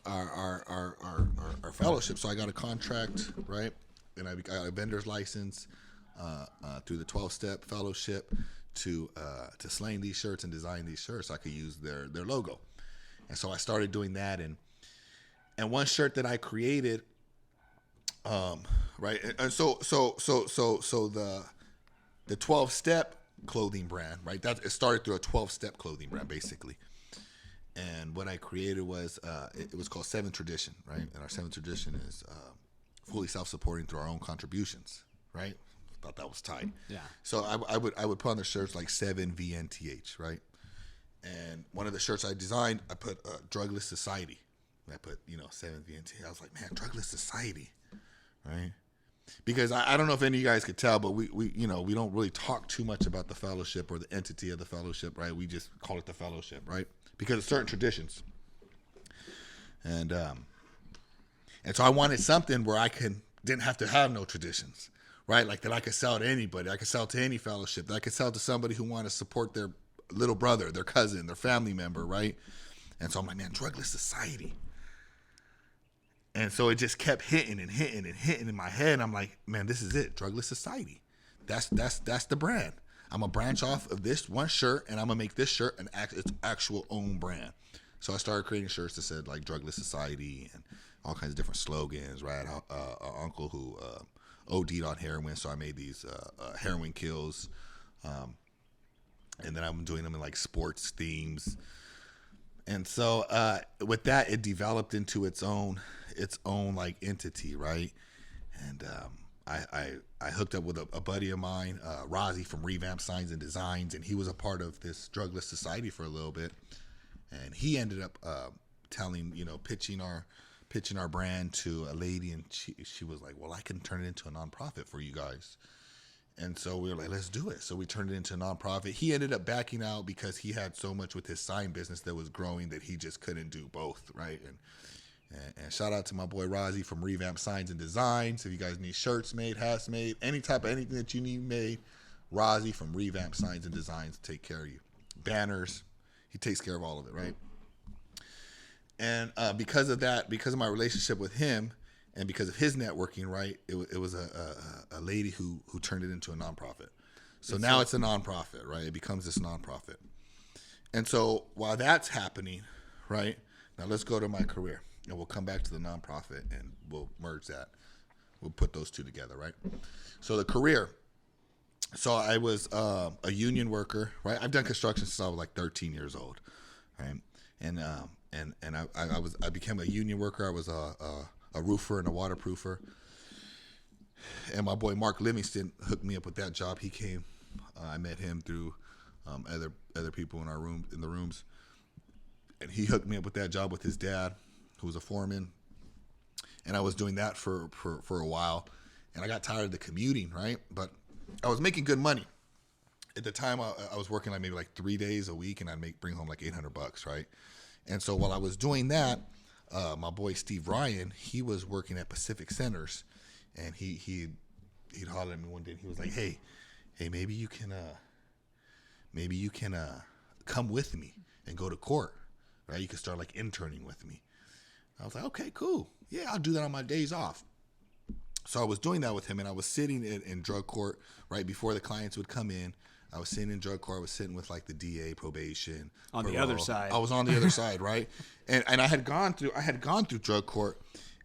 fellowship. So I got a contract, right? And I got a vendor's license through the 12-step fellowship to slang these shirts and design these shirts. So I could use their logo. And so I started doing that, and one shirt that I created, right, and so the 12-step clothing brand, right, that it started through a 12-step clothing brand basically. And what I created was it was called 7th Tradition, right, and our 7th Tradition is fully self-supporting through our own contributions, right. Thought that was tight. Yeah. So I would put on the shirts like 7VNTH, right. And one of the shirts I designed, I put Drugless Society. And I put, 7VNT. I was like, man, Drugless Society, right? Because I don't know if any of you guys could tell, but we don't really talk too much about the fellowship or the entity of the fellowship, right? We just call it the fellowship, right? Because of certain traditions. And so I wanted something where I didn't have to have no traditions, right? Like that I could sell to anybody. I could sell to any fellowship. That I could sell to somebody who wanted to support their little brother, their cousin, their family member, right? And so I'm like, man, Drugless Society. And so it just kept hitting and hitting and hitting in my head. I'm like, man, this is it, Drugless Society. That's the brand. I'm gonna branch off of this one shirt, and I'm gonna make this shirt its actual own brand. So I started creating shirts that said like Drugless Society and all kinds of different slogans, right? An uncle who OD'd on heroin, so I made these heroin kills. And then I'm doing them in like sports themes. And so with that, it developed into its own like entity, right? And I hooked up with a buddy of mine, Rozzy from Revamp Signs and Designs, and he was a part of this Drugless Society for a little bit. And he ended up pitching our brand to a lady, and she was like, well, I can turn it into a nonprofit for you guys. And so we were like, let's do it. So we turned it into a nonprofit. He ended up backing out because he had so much with his sign business that was growing that he just couldn't do both, right? And shout out to my boy Rozzy from Revamp Signs and Designs. If you guys need shirts made, hats made, anything that you need made, Rozzy from Revamp Signs and Designs take care of you. Banners, he takes care of all of it, right? And because of that, because of my relationship with him, and because of his networking, right, it was a lady who turned it into a nonprofit. So now it's a nonprofit, right? It becomes this nonprofit. And so while that's happening, right, now let's go to my career. And we'll come back to the nonprofit, and we'll merge that. We'll put those two together, right? So the career. So I was a union worker, right? I've done construction since I was like 13 years old, right? And I became a union worker. I was a roofer and a waterproofer. And my boy Mark Livingston hooked me up with that job. He came. I met him through other people in the rooms, and he hooked me up with that job with his dad, who was a foreman. And I was doing that for a while, and I got tired of the commuting, right? But I was making good money. At the time, I was working like maybe like 3 days a week, and I'd bring home like $800, right? And so while I was doing that, my boy Steve Ryan, he was working at Pacific Centers, and he'd holler at me one day, and he was like, hey, maybe you can come with me and go to court, right? You can start like interning with me. I was like, okay, cool. Yeah, I'll do that on my days off. So I was doing that with him, and I was sitting in drug court right before the clients would come in. I was sitting in drug court. I was sitting with like the DA, probation. On parole. the other side. I was on the other side, right? And I had gone through drug court,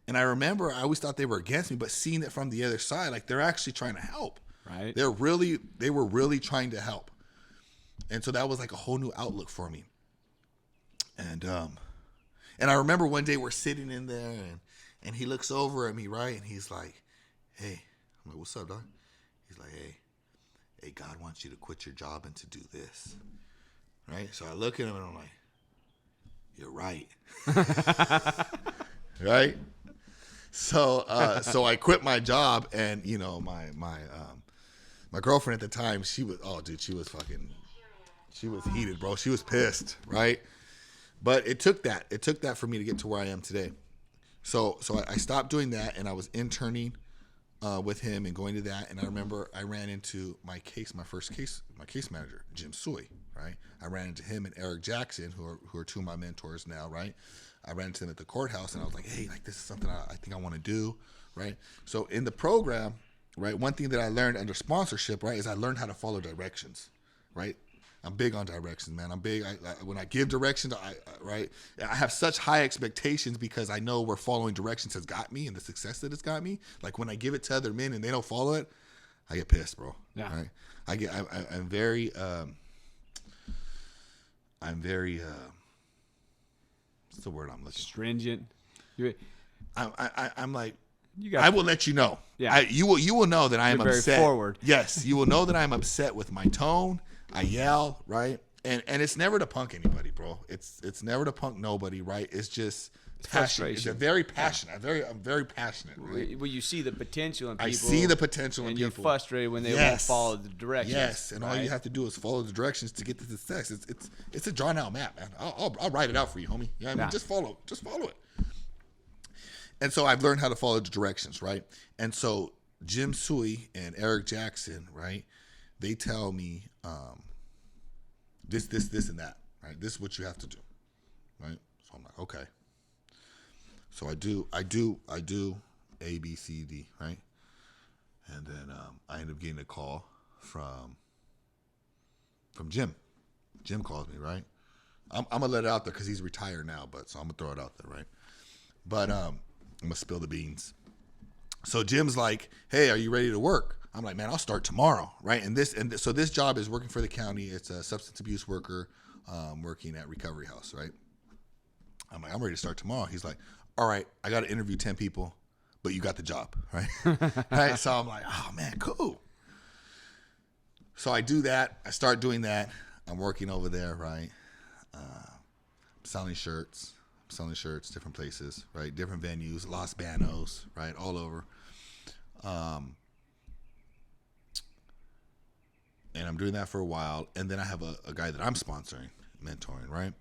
and I remember I always thought they were against me, but seeing it from the other side, like they're actually trying to help. Right. They were really trying to help. And so that was like a whole new outlook for me. And And I remember one day we're sitting in there, and he looks over at me, right? And he's like, hey. I'm like, what's up, dog? He's like, hey, God wants you to quit your job and to do this. Right? So I look at him, and I'm like, you're right. Right? So I quit my job, and, you know, my girlfriend at the time, she was heated, bro. She was pissed, right? But it took that for me to get to where I am today. So I stopped doing that, and I was interning with him and going to that. And I remember I ran into my case manager, Jim Sui, right? I ran into him and Eric Jackson, who are two of my mentors now, right? I ran into them at the courthouse, and I was like, hey, like, this is something I think I want to do, right? So in the program, right, one thing that I learned under sponsorship, right, is I learned how to follow directions, right? I'm big on directions, man. I'm big. When I give directions, I have such high expectations because I know where following directions has got me and the success that it's got me. Like when I give it to other men and they don't follow it, I get pissed, bro. Yeah. Right? I'm very what's the word I'm looking for? Stringent. I'm like, I will let you know. Yeah. You will know that I am upset. Very forward. Yes, you will know that I'm upset with my tone. I yell, right? And it's never to punk anybody, bro. It's never to punk nobody, right? It's just passion. It's very passionate. Yeah. I'm very passionate, right? Well, you see the potential in people. I see the potential in people. And you're frustrated when they won't follow the directions. Yes, and all you have to do is follow the directions to get to the success. It's a drawn out map, man. I'll write it out for you, homie. Yeah, I mean, just follow it. And so I've learned how to follow the directions, right? And so Jim Sui and Eric Jackson, right? They tell me this, and that, right? This is what you have to do, right? So I'm like, okay. So I do A, B, C, D, right? And then I end up getting a call from Jim. Jim calls me, right? I'm gonna let it out there because he's retired now, but so I'm gonna throw it out there, right? But I'm gonna spill the beans. So Jim's like, hey, are you ready to work? I'm like, man, I'll start tomorrow, right? So this job is working for the county. It's a substance abuse worker working at Recovery House, right? I'm like, I'm ready to start tomorrow. He's like, all right, I got to interview 10 people, but you got the job, right? Right? So I'm like, oh, man, cool. So I do that. I start doing that. I'm working over there, right? Selling shirts, different places, right? Different venues, Los Banos, right? All over. And I'm doing that for a while. And then I have a guy that I'm sponsoring, mentoring, right?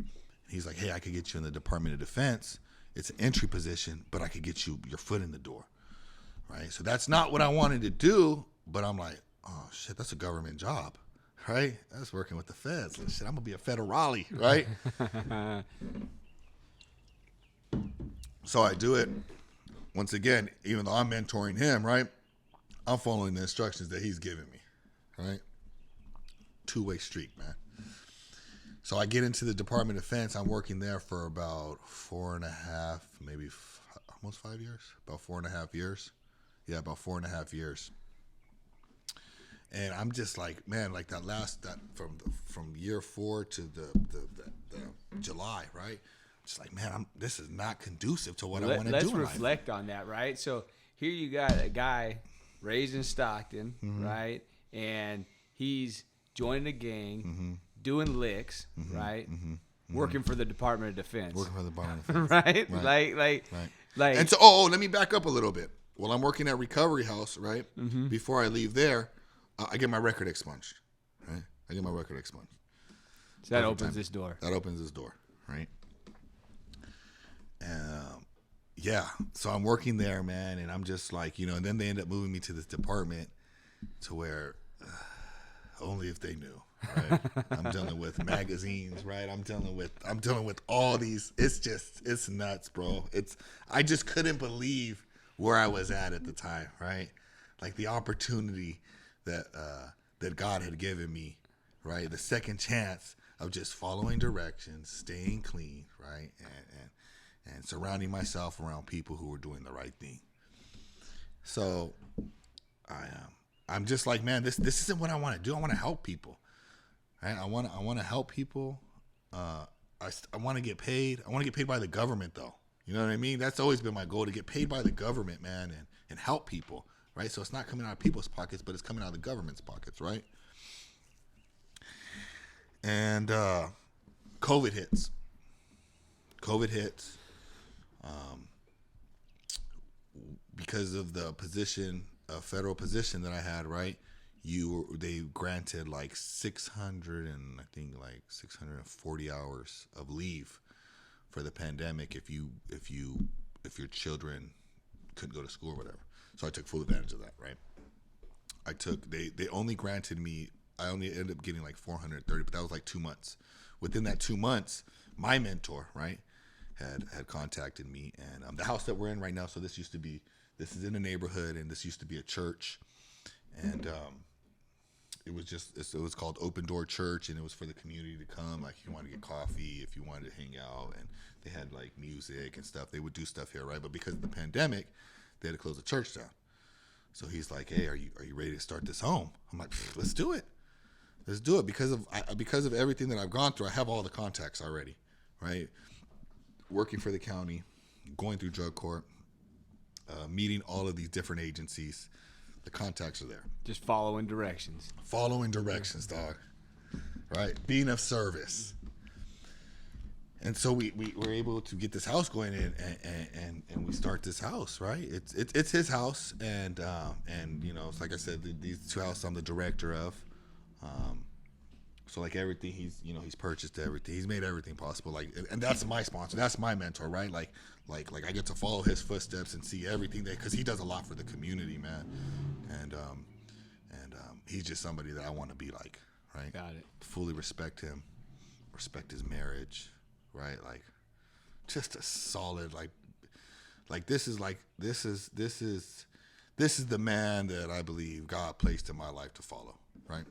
He's like, hey, I could get you in the Department of Defense. It's an entry position, but I could get you your foot in the door, right? So that's not what I wanted to do, but I'm like, oh, shit, that's a government job, right? That's working with the feds. Like, shit, I'm going to be a federale, right? So I do it. Once again, even though I'm mentoring him, right? I'm following the instructions that he's giving me, right? Two-way street, man. So I get into the Department of Defense. I'm working there for about 4.5, maybe almost 5 years. About 4.5 years. Yeah, about 4.5 years. And I'm just like, man, like that from year 4 to the July, right? Just like, man, this is not conducive to what I want to do. Let's reflect on that, right? So here you got a guy raised in Stockton, mm-hmm. right? And he's joining a gang, mm-hmm. doing licks, mm-hmm. right? Mm-hmm. Working for the Department of Defense. Working for the Department of Defense. right? Like. And so, let me back up a little bit. While I'm working at Recovery House, right? Mm-hmm. Before I leave there, I get my record expunged, right? So that opens this door. That opens this door, right? Yeah. So I'm working there, man, and I'm just like, and then they end up moving me to this department to where only if they knew, right? I'm dealing with magazines, right? I'm dealing with all these. It's nuts, bro. I just couldn't believe where I was at the time, right? Like the opportunity that God had given me, right? The second chance of just following directions, staying clean, right? And surrounding myself around people who were doing the right thing. So I'm just like, man, this isn't what I want to do. I want to help people, right? I want to help people. I I want to get paid. I want to get paid by the government, though. You know what I mean? That's always been my goal, to get paid by the government, man, and help people, right? So it's not coming out of people's pockets, but it's coming out of the government's pockets, right? And COVID hits. Because of the position, federal position that I had, right? They granted like 640 hours of leave for the pandemic if your children couldn't go to school or whatever. So I took full advantage of that, right? They only granted me, I only ended up getting like 430, but that was like 2 months. Within that 2 months, my mentor, right, had contacted me, and the house that we're in right now, so this is in a neighborhood, and this used to be a church, and it was called Open Door Church, and it was for the community to come, like if you wanted to get coffee, if you wanted to hang out, and they had like music and stuff. They would do stuff here, right? But because of the pandemic, they had to close the church down. So he's like, "Hey, are you ready to start this home?" I'm like, "Let's do it. Let's do it." Because of everything that I've gone through, I have all the contacts already, right? Working for the county, going through drug court, meeting all of these different agencies. The contacts are there. Just following directions. Following directions, dog. Right? Being of service. And so we were able to get this house going in, and we start this house, right? It's his house, and you know, it's like I said, these two houses I'm the director of. So like everything, he's purchased everything. He's made everything possible. Like, and that's my sponsor. That's my mentor, right? Like I get to follow his footsteps and see everything because he does a lot for the community, man. And he's just somebody that I want to be like, right? Got it. Fully respect him, respect his marriage, right? Like, just a solid this is the man that I believe God placed in my life to follow, right?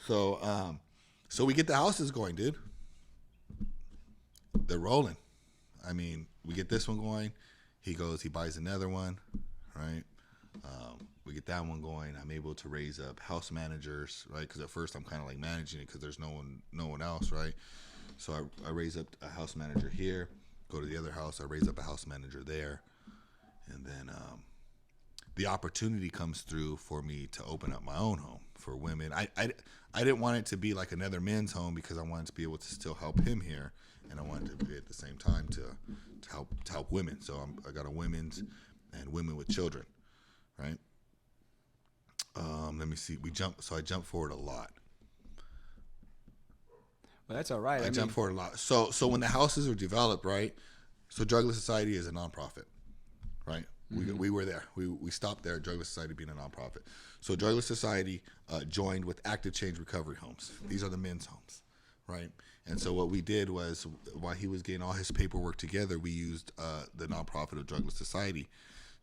So we get the houses going, dude. They're rolling. I mean, we get this one going. He buys another one, right? We get that one going. I'm able to raise up house managers, right? Because at first I'm kind of like managing it because there's no one else, right? So I raise up a house manager here. Go to the other house. I raise up a house manager there, and then the opportunity comes through for me to open up my own home for women. I didn't want it to be like another men's home because I wanted to be able to still help him here, and I wanted to be at the same time to help women. So I got a women's and women with children, right? Let me see. I jump forward a lot. Well, that's all right. I jump forward a lot. So when the houses are developed, right? So Drugless Society is a nonprofit, right? Mm-hmm. We were there. We stopped there. Drugless Society being a nonprofit. So Drugless Society joined with Active Change Recovery Homes. These are the men's homes, right? And so what we did was, while he was getting all his paperwork together, we used the nonprofit of Drugless Society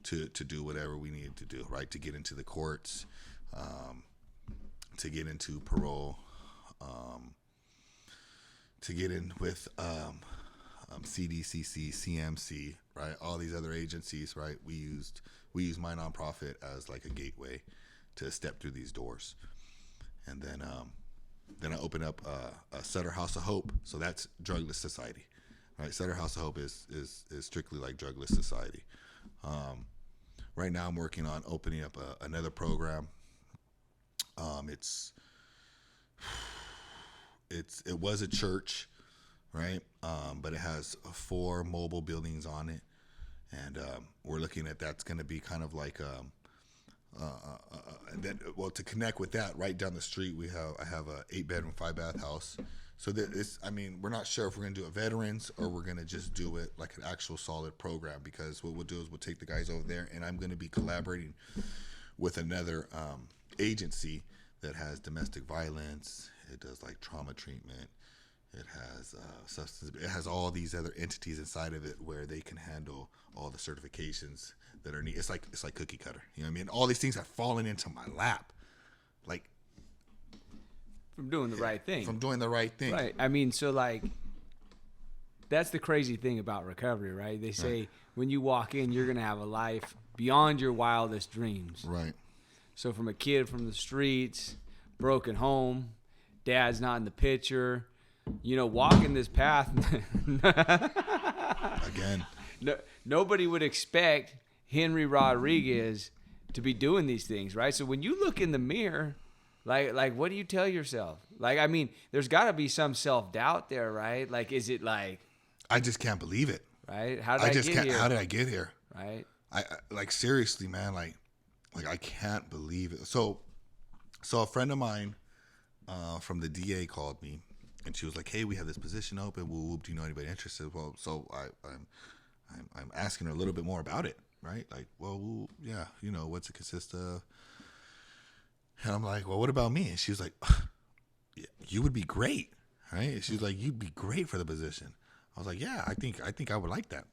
to do whatever we needed to do, right? To get into the courts, to get into parole, to get in with CDCC, CMC, right? All these other agencies, right? We used my nonprofit as like a gateway to step through these doors, and then I opened up a Sutter House of Hope. So that's Drugless Society, right? Sutter House of Hope is strictly like Drugless Society. Right now, I'm working on opening up another program. It was a church, right? But it has 4 mobile buildings on it, and we're looking at that's going to be kind of like to connect with that, right down the street I have a 8-bedroom 5-bath house. So we're not sure if we're going to do it veterans or we're going to just do it like an actual solid program, because what we'll do is we'll take the guys over there, and I'm going to be collaborating with another agency that has domestic violence. It does like trauma treatment. It has substance. It has all these other entities inside of it where they can handle all the certifications that are needed. It's like cookie cutter. You know what I mean? All these things have fallen into my lap, like from doing the right thing. From doing the right thing. Right. I mean, so like, that's the crazy thing about recovery, right? They say when you walk in, you're gonna have a life beyond your wildest dreams. Right. So from a kid from the streets, broken home, dad's not in the picture, walking this path. Again. Nobody would expect Henry Rodriguez to be doing these things, right? So when you look in the mirror, like what do you tell yourself? Like, I mean, there's got to be some self-doubt there, right? Like, is it like, I just can't believe it. right? How did I get here? How did I get here? Right? I like, seriously, man, like I can't believe it. So a friend of mine from the DA called me, and she was like, "Hey, we have this position open. Whoop, whoop, do you know anybody interested?" Well, so I'm asking her a little bit more about it, right? Like, well, yeah, what's it consist of? And I'm like, well, what about me? And she was like, you would be great, right? She was like, you'd be great for the position. I was like, yeah, I think I would like that.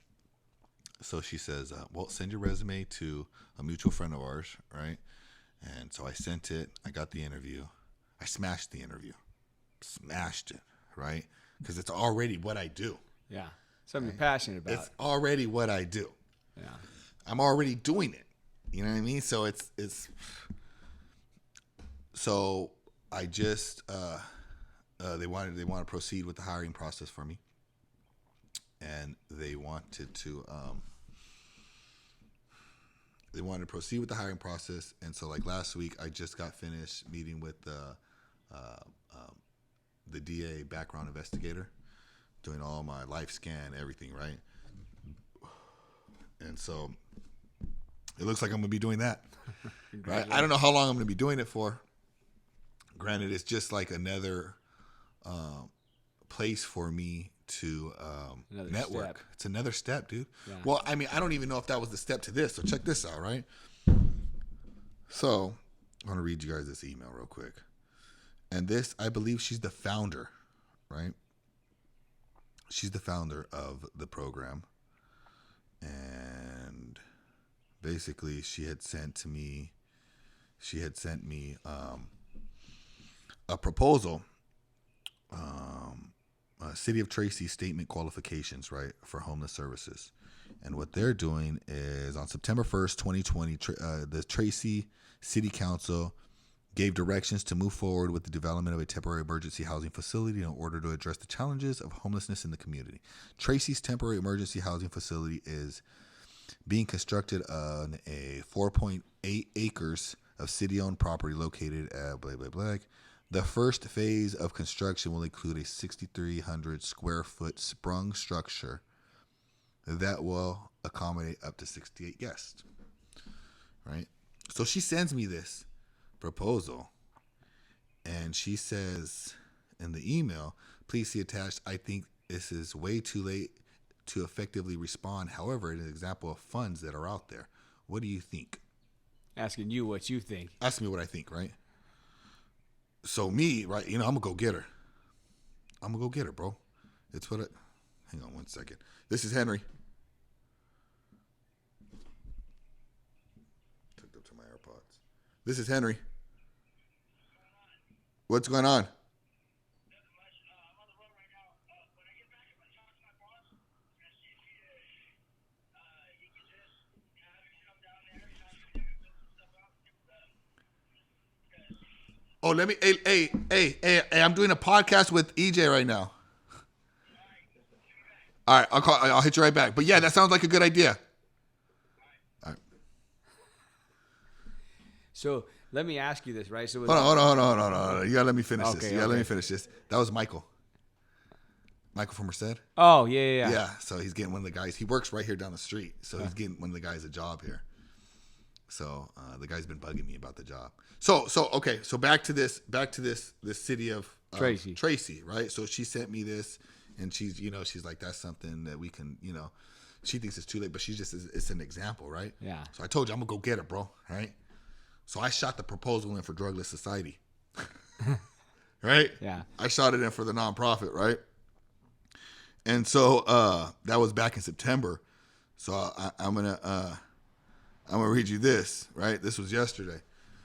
So she says, well, send your resume to a mutual friend of ours, right? And so I sent it. I got the interview. I smashed the interview. Smashed it, right? Because it's already what I do. Yeah. Something you're passionate about. It's already what I do. Yeah. I'm already doing it. You know what I mean? So so I just they wanted to proceed with the hiring process for me, and they wanted to proceed with the hiring process. And so, like, last week, I just got finished meeting with the DA background investigator, doing all my life scan, everything, right? And so it looks like I'm gonna be doing that. Right? I don't know how long I'm gonna be doing it for. Granted, it's just like another place for me to network. Step. It's another step, dude. Yeah. Well, I mean, I don't even know if that was the step to this. So check this out, right? So I want to read you guys this email real quick. And this, I believe she's the founder, right? She's the founder of the program. And basically she had sent me a proposal, City of Tracy statement qualifications, right, for homeless services. And what they're doing is on September 1st, 2020, the Tracy City Council gave directions to move forward with the development of a temporary emergency housing facility in order to address the challenges of homelessness in the community. Tracy's temporary emergency housing facility is being constructed on a 4.8 acres of city-owned property located at blah, blah, blah. The first phase of construction will include a 6,300 square foot sprung structure that will accommodate up to 68 guests, right? So she sends me this proposal, and she says in the email, please see attached, I think this is way too late to effectively respond. However, it is an example of funds that are out there. What do you think? Asking you what you think. Ask me what I think, right? So me, right, I'm going to go get her. I'm going to go get her, bro. It's what hang on one second. This is Henry. Hooked up to my AirPods. This is Henry. What's going on? Oh, let me. Hey! I'm doing a podcast with EJ right now. All right, I'll hit you right back. But yeah, that sounds like a good idea. All right. So let me ask you this, right? So Hold on. You gotta let me finish this. Okay, You gotta let me finish this. That was Michael. Michael from Merced. Oh yeah. Yeah. So he's getting one of the guys. He works right here down the street. So he's getting one of the guys a job here. So the guy's been bugging me about the job. So okay. So back to this city of Tracy, right? So she sent me this, and she's like, that's something that we can, she thinks it's too late, but it's an example, right? Yeah. So I told you I'm gonna go get her, bro. Right. So I shot the proposal in for Drugless Society. Right. Yeah. I shot it in for the nonprofit, right? And so that was back in September. So I'm gonna read you this, right? This was yesterday.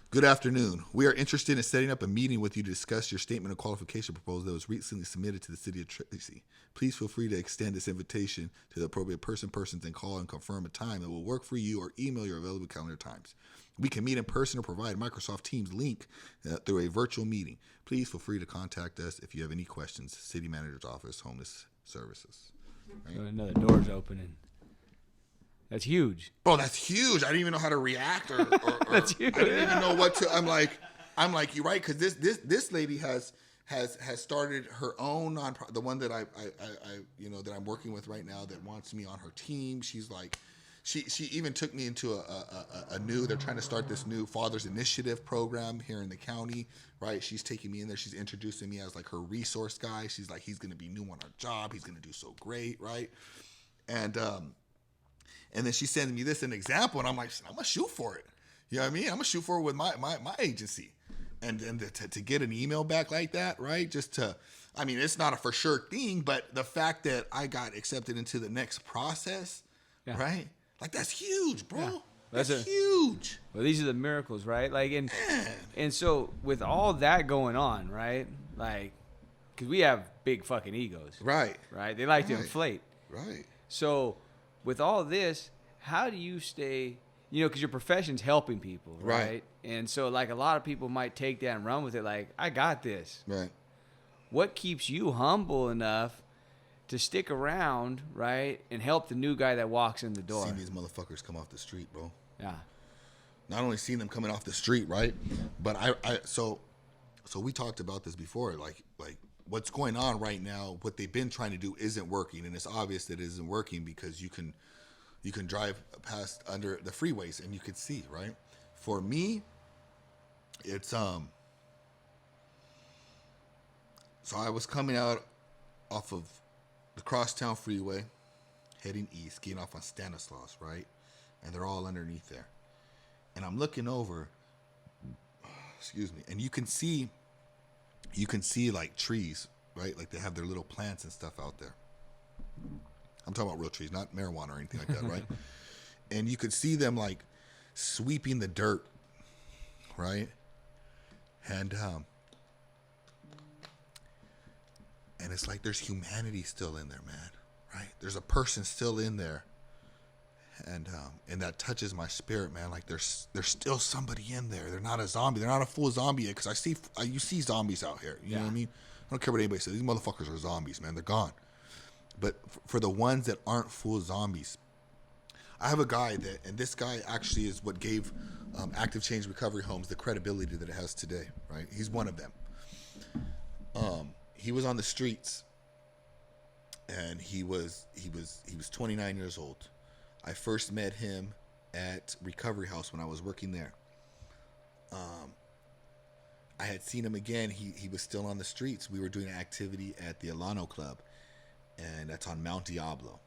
Good afternoon. We are interested in setting up a meeting with you to discuss your statement of qualification proposal that was recently submitted to the city of Tracy. Please feel free to extend this invitation to the appropriate persons and call and confirm a time that will work for you or email your available calendar times. We can meet in person or provide Microsoft Teams link through a virtual meeting. Please feel free to contact us if you have any questions. City Manager's Office, Homeless Services. Right? So another door's opening. That's huge. Bro, that's huge. I didn't even know how to react or That's huge. I didn't even know what to. I'm like, you're right, because this lady has started her own nonprofit, the one that I that I'm working with right now that wants me on her team. She's like, she even took me into a new. They're trying to start this new Fathers Initiative program here in the county, right? She's taking me in there. She's introducing me as like her resource guy. She's like, he's gonna be new on our job. He's gonna do so great, right? And then she sends me this an example, and I'm like, I'm gonna shoot for it. You know what I mean? I'm gonna shoot for it with my agency, and to get an email back like that, right? I mean, it's not a for sure thing, but the fact that I got accepted into the next process, right? Like that's huge, bro. Yeah. That's huge. Well, these are the miracles, right? Like, and so with all that going on, right? Like, because we have big fucking egos, right? They like to inflate, right? So with all this, how do you stay, because your profession's helping people, right? And so, like, a lot of people might take that and run with it, like, I got this. Right. What keeps you humble enough to stick around, right, and help the new guy that walks in the door? Seeing these motherfuckers come off the street, bro. Yeah. Not only seeing them coming off the street, right? But so we talked about this before, like what's going on right now, what they've been trying to do isn't working, and it's obvious that it isn't working because you can drive past under the freeways and you can see, right? For me, it's so I was coming out off of the Crosstown Freeway, heading east, getting off on Stanislaus, right? And they're all underneath there. And I'm looking over, excuse me, and you can see like trees, right? Like they have their little plants and stuff out there. I'm talking about real trees, not marijuana or anything like that, right? And you could see them like sweeping the dirt, right? And it's like there's humanity still in there, man, right? There's a person still in there. And that touches my spirit, man. Like there's still somebody in there. They're not a zombie. They're not a full zombie yet, because you see zombies out here. You know what I mean? I don't care what anybody says. These motherfuckers are zombies, man. They're gone. But for the ones that aren't full zombies, I have a guy and this guy actually is what gave Active Change Recovery Homes the credibility that it has today, right? He's one of them. He was on the streets, and he was 29 years old. I first met him at Recovery House when I was working there. I had seen him again. He was still on the streets. We were doing an activity at the Alano Club, and that's on Mount Diablo.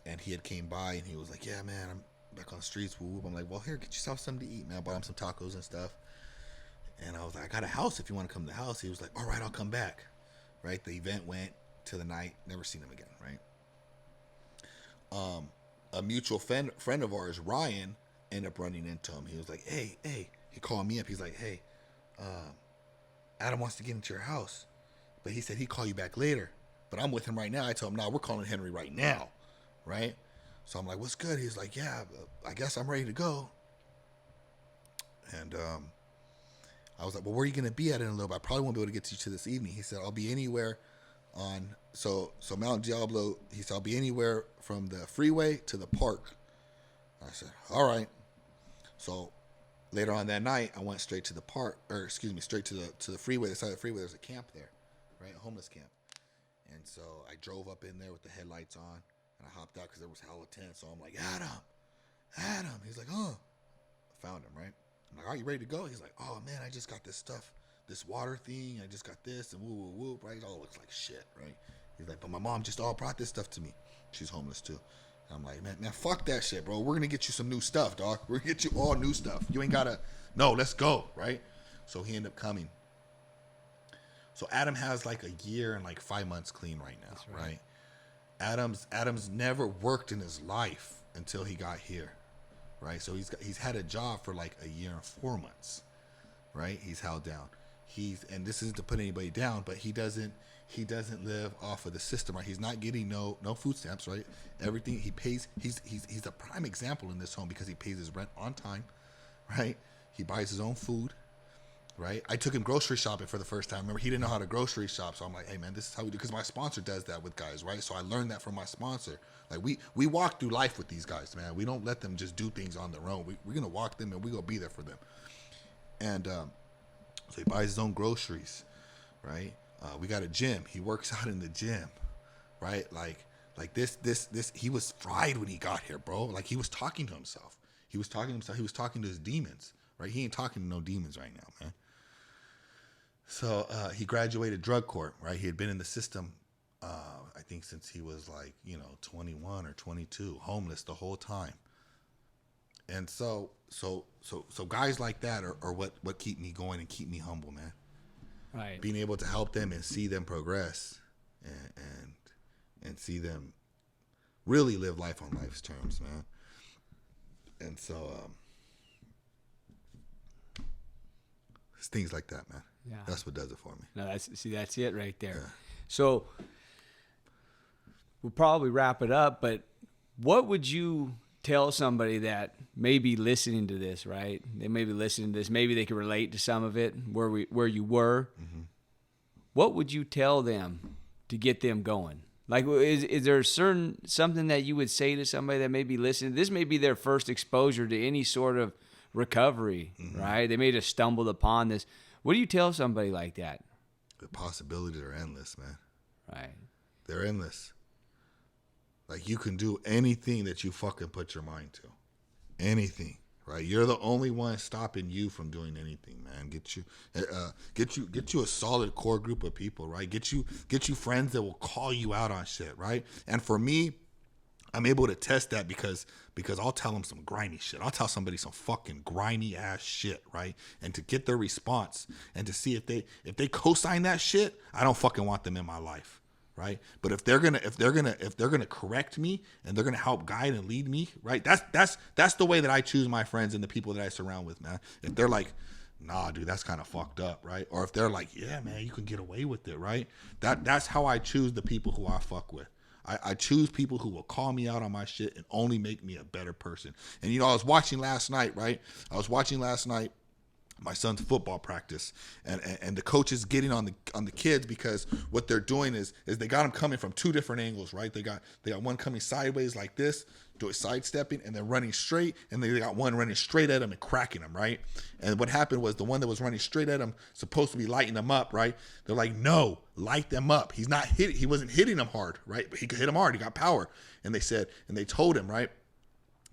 And he had came by, and he was like, yeah, man, I'm back on the streets. Whoop. I'm like, well, here, get yourself something to eat, man. I bought him some tacos and stuff. And I was like, I got a house if you want to come to the house. He was like, all right, I'll come back. Right? The event went to the night. Never seen him again, right? A mutual friend of ours, Ryan, ended up running into him. He was like, hey. He called me up. He's like, hey, Adam wants to get into your house. But he said he'd call you back later. But I'm with him right now. I told him, no, we're calling Henry right now. Right? So I'm like, what's good? He's like, yeah, I guess I'm ready to go. And I was like, well, where are you going to be at in a little bit? I probably won't be able to get to you to this evening. He said, I'll be anywhere on, so Mount Diablo, he said, I'll be anywhere from the freeway to the park. I said, all right. So later on that night, I went straight to the park, straight to the freeway. The side of the freeway, there's a camp there, right? A homeless camp. And so I drove up in there with the headlights on, and I hopped out because there was hella tense. So I'm like, Adam. He's like, oh. I found him, right? I'm like, are you ready to go? He's like, oh, man, I just got this stuff, this water thing. I just got this, and woo, right? It all looks like shit, right? He's like, but my mom just all brought this stuff to me. She's homeless, too. And I'm like, man, fuck that shit, bro. We're going to get you some new stuff, dog. We're going to get you all new stuff. You ain't got to, no, let's go, right? So he ended up coming. So Adam has like a year and like 5 months clean right now, right? Adam's never worked in his life until he got here, right? So he's had a job for like a year and 4 months. right? He's held down. And this isn't to put anybody down, but he doesn't live off of the system, right? He's not getting no food stamps, right? Everything he pays, he's a prime example in this home because he pays his rent on time, right? He buys his own food, right? I took him grocery shopping for the first time. Remember, he didn't know how to grocery shop, so I'm like, hey man, this is how we do, because my sponsor does that with guys, right? So I learned that from my sponsor. Like we walk through life with these guys, man. We don't let them just do things on their own. We're gonna walk them and we're gonna be there for them. And so he buys his own groceries, right? We got a gym. He works out in the gym, right? Like this. He was fried when he got here, bro. Like he was talking to himself. He was talking to his demons, right? He ain't talking to no demons right now, man. So he graduated drug court, right? He had been in the system, I think since he was like, 21 or 22, homeless the whole time. And so guys like that are what keep me going and keep me humble, man. Right. Being able to help them and see them progress and see them really live life on life's terms, man. And so it's things like that, man. Yeah. That's what does it for me. No, that's it right there. Yeah. So we'll probably wrap it up, but what would you tell somebody that may be listening to this, right? They may be listening to this. Maybe they can relate to some of it where you were. Mm-hmm. What would you tell them to get them going? Like, is there something that you would say to somebody that may be listening? This may be their first exposure to any sort of recovery, mm-hmm. right? They may have stumbled upon this. What do you tell somebody like that? The possibilities are endless, man. Right. They're endless. Like, you can do anything that you fucking put your mind to. Anything, right? You're the only one stopping you from doing anything, man. Get you a solid core group of people, right? Get you friends that will call you out on shit, right? And for me, I'm able to test that because I'll tell them some grimy shit. I'll tell somebody some fucking grimy ass shit, right? And to get their response and to see if they co-sign that shit, I don't fucking want them in my life, right? But if they're gonna correct me and they're gonna help guide and lead me, right? That's the way that I choose my friends and the people that I surround with, man. If they're like, nah, dude, that's kind of fucked up, right? Or if they're like, yeah, man, you can get away with it, right? That's how I choose the people who I fuck with. I choose people who will call me out on my shit and only make me a better person. And, I was watching last night, right? My son's football practice, and the coach is getting on the kids because what they're doing is they got them coming from two different angles, right? They got one coming sideways like this, sidestepping, and then running straight, and they got one running straight at him and cracking him, right? And what happened was the one that was running straight at him supposed to be lighting them up, right? They're like, no, light them up. He wasn't hitting them hard, right? But he could hit them hard. He got power. And they told him, right?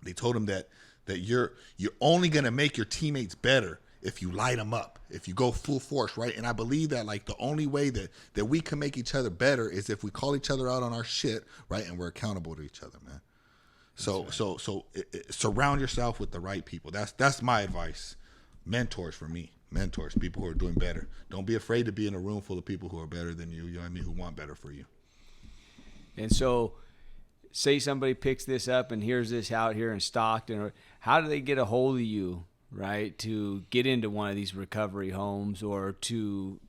They told him that you're only gonna make your teammates better if you light them up, if you go full force, right? And I believe that, like, the only way that we can make each other better is if we call each other out on our shit, right? And we're accountable to each other, man. So surround yourself with the right people. That's my advice. Mentors for me. Mentors, people who are doing better. Don't be afraid to be in a room full of people who are better than you. You know what I mean? Who want better for you. And so, say somebody picks this up and hears this out here in Stockton. How do they get a hold of you, right, to get into one of these recovery homes or to,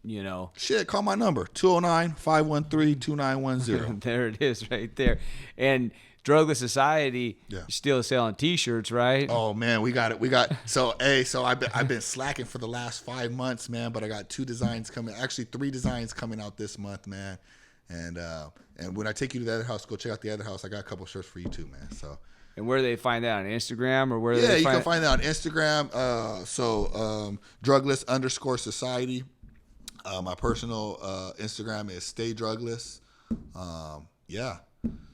Shit, call my number, 209-513-2910. There it is right there. And Drugless Society still selling T-shirts, right? Oh man, we got it. So I've been slacking for the last 5 months, man. But I got 2 designs coming. Actually, 3 designs coming out this month, man. And when I take you to the other house, go check out the other house. I got a couple shirts for you too, man. So. And where do they find that, on Instagram or where? Yeah, you can find that on Instagram. Drugless_society. My personal Instagram is Stay Drugless.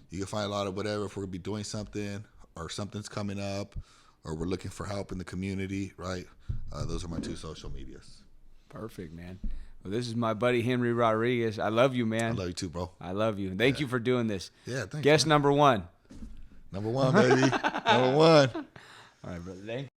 You can find a lot of whatever if we're gonna be doing something or something's coming up or we're looking for help in the community, right? Those are my 2 social medias. Perfect, man. Well, this is my buddy Henry Rodriguez. I love you, man. I love you too, bro. I love you. Thank you for doing this. Yeah, thanks. Guest number 1. Number 1, baby. Number 1. All right, brother. Thank you.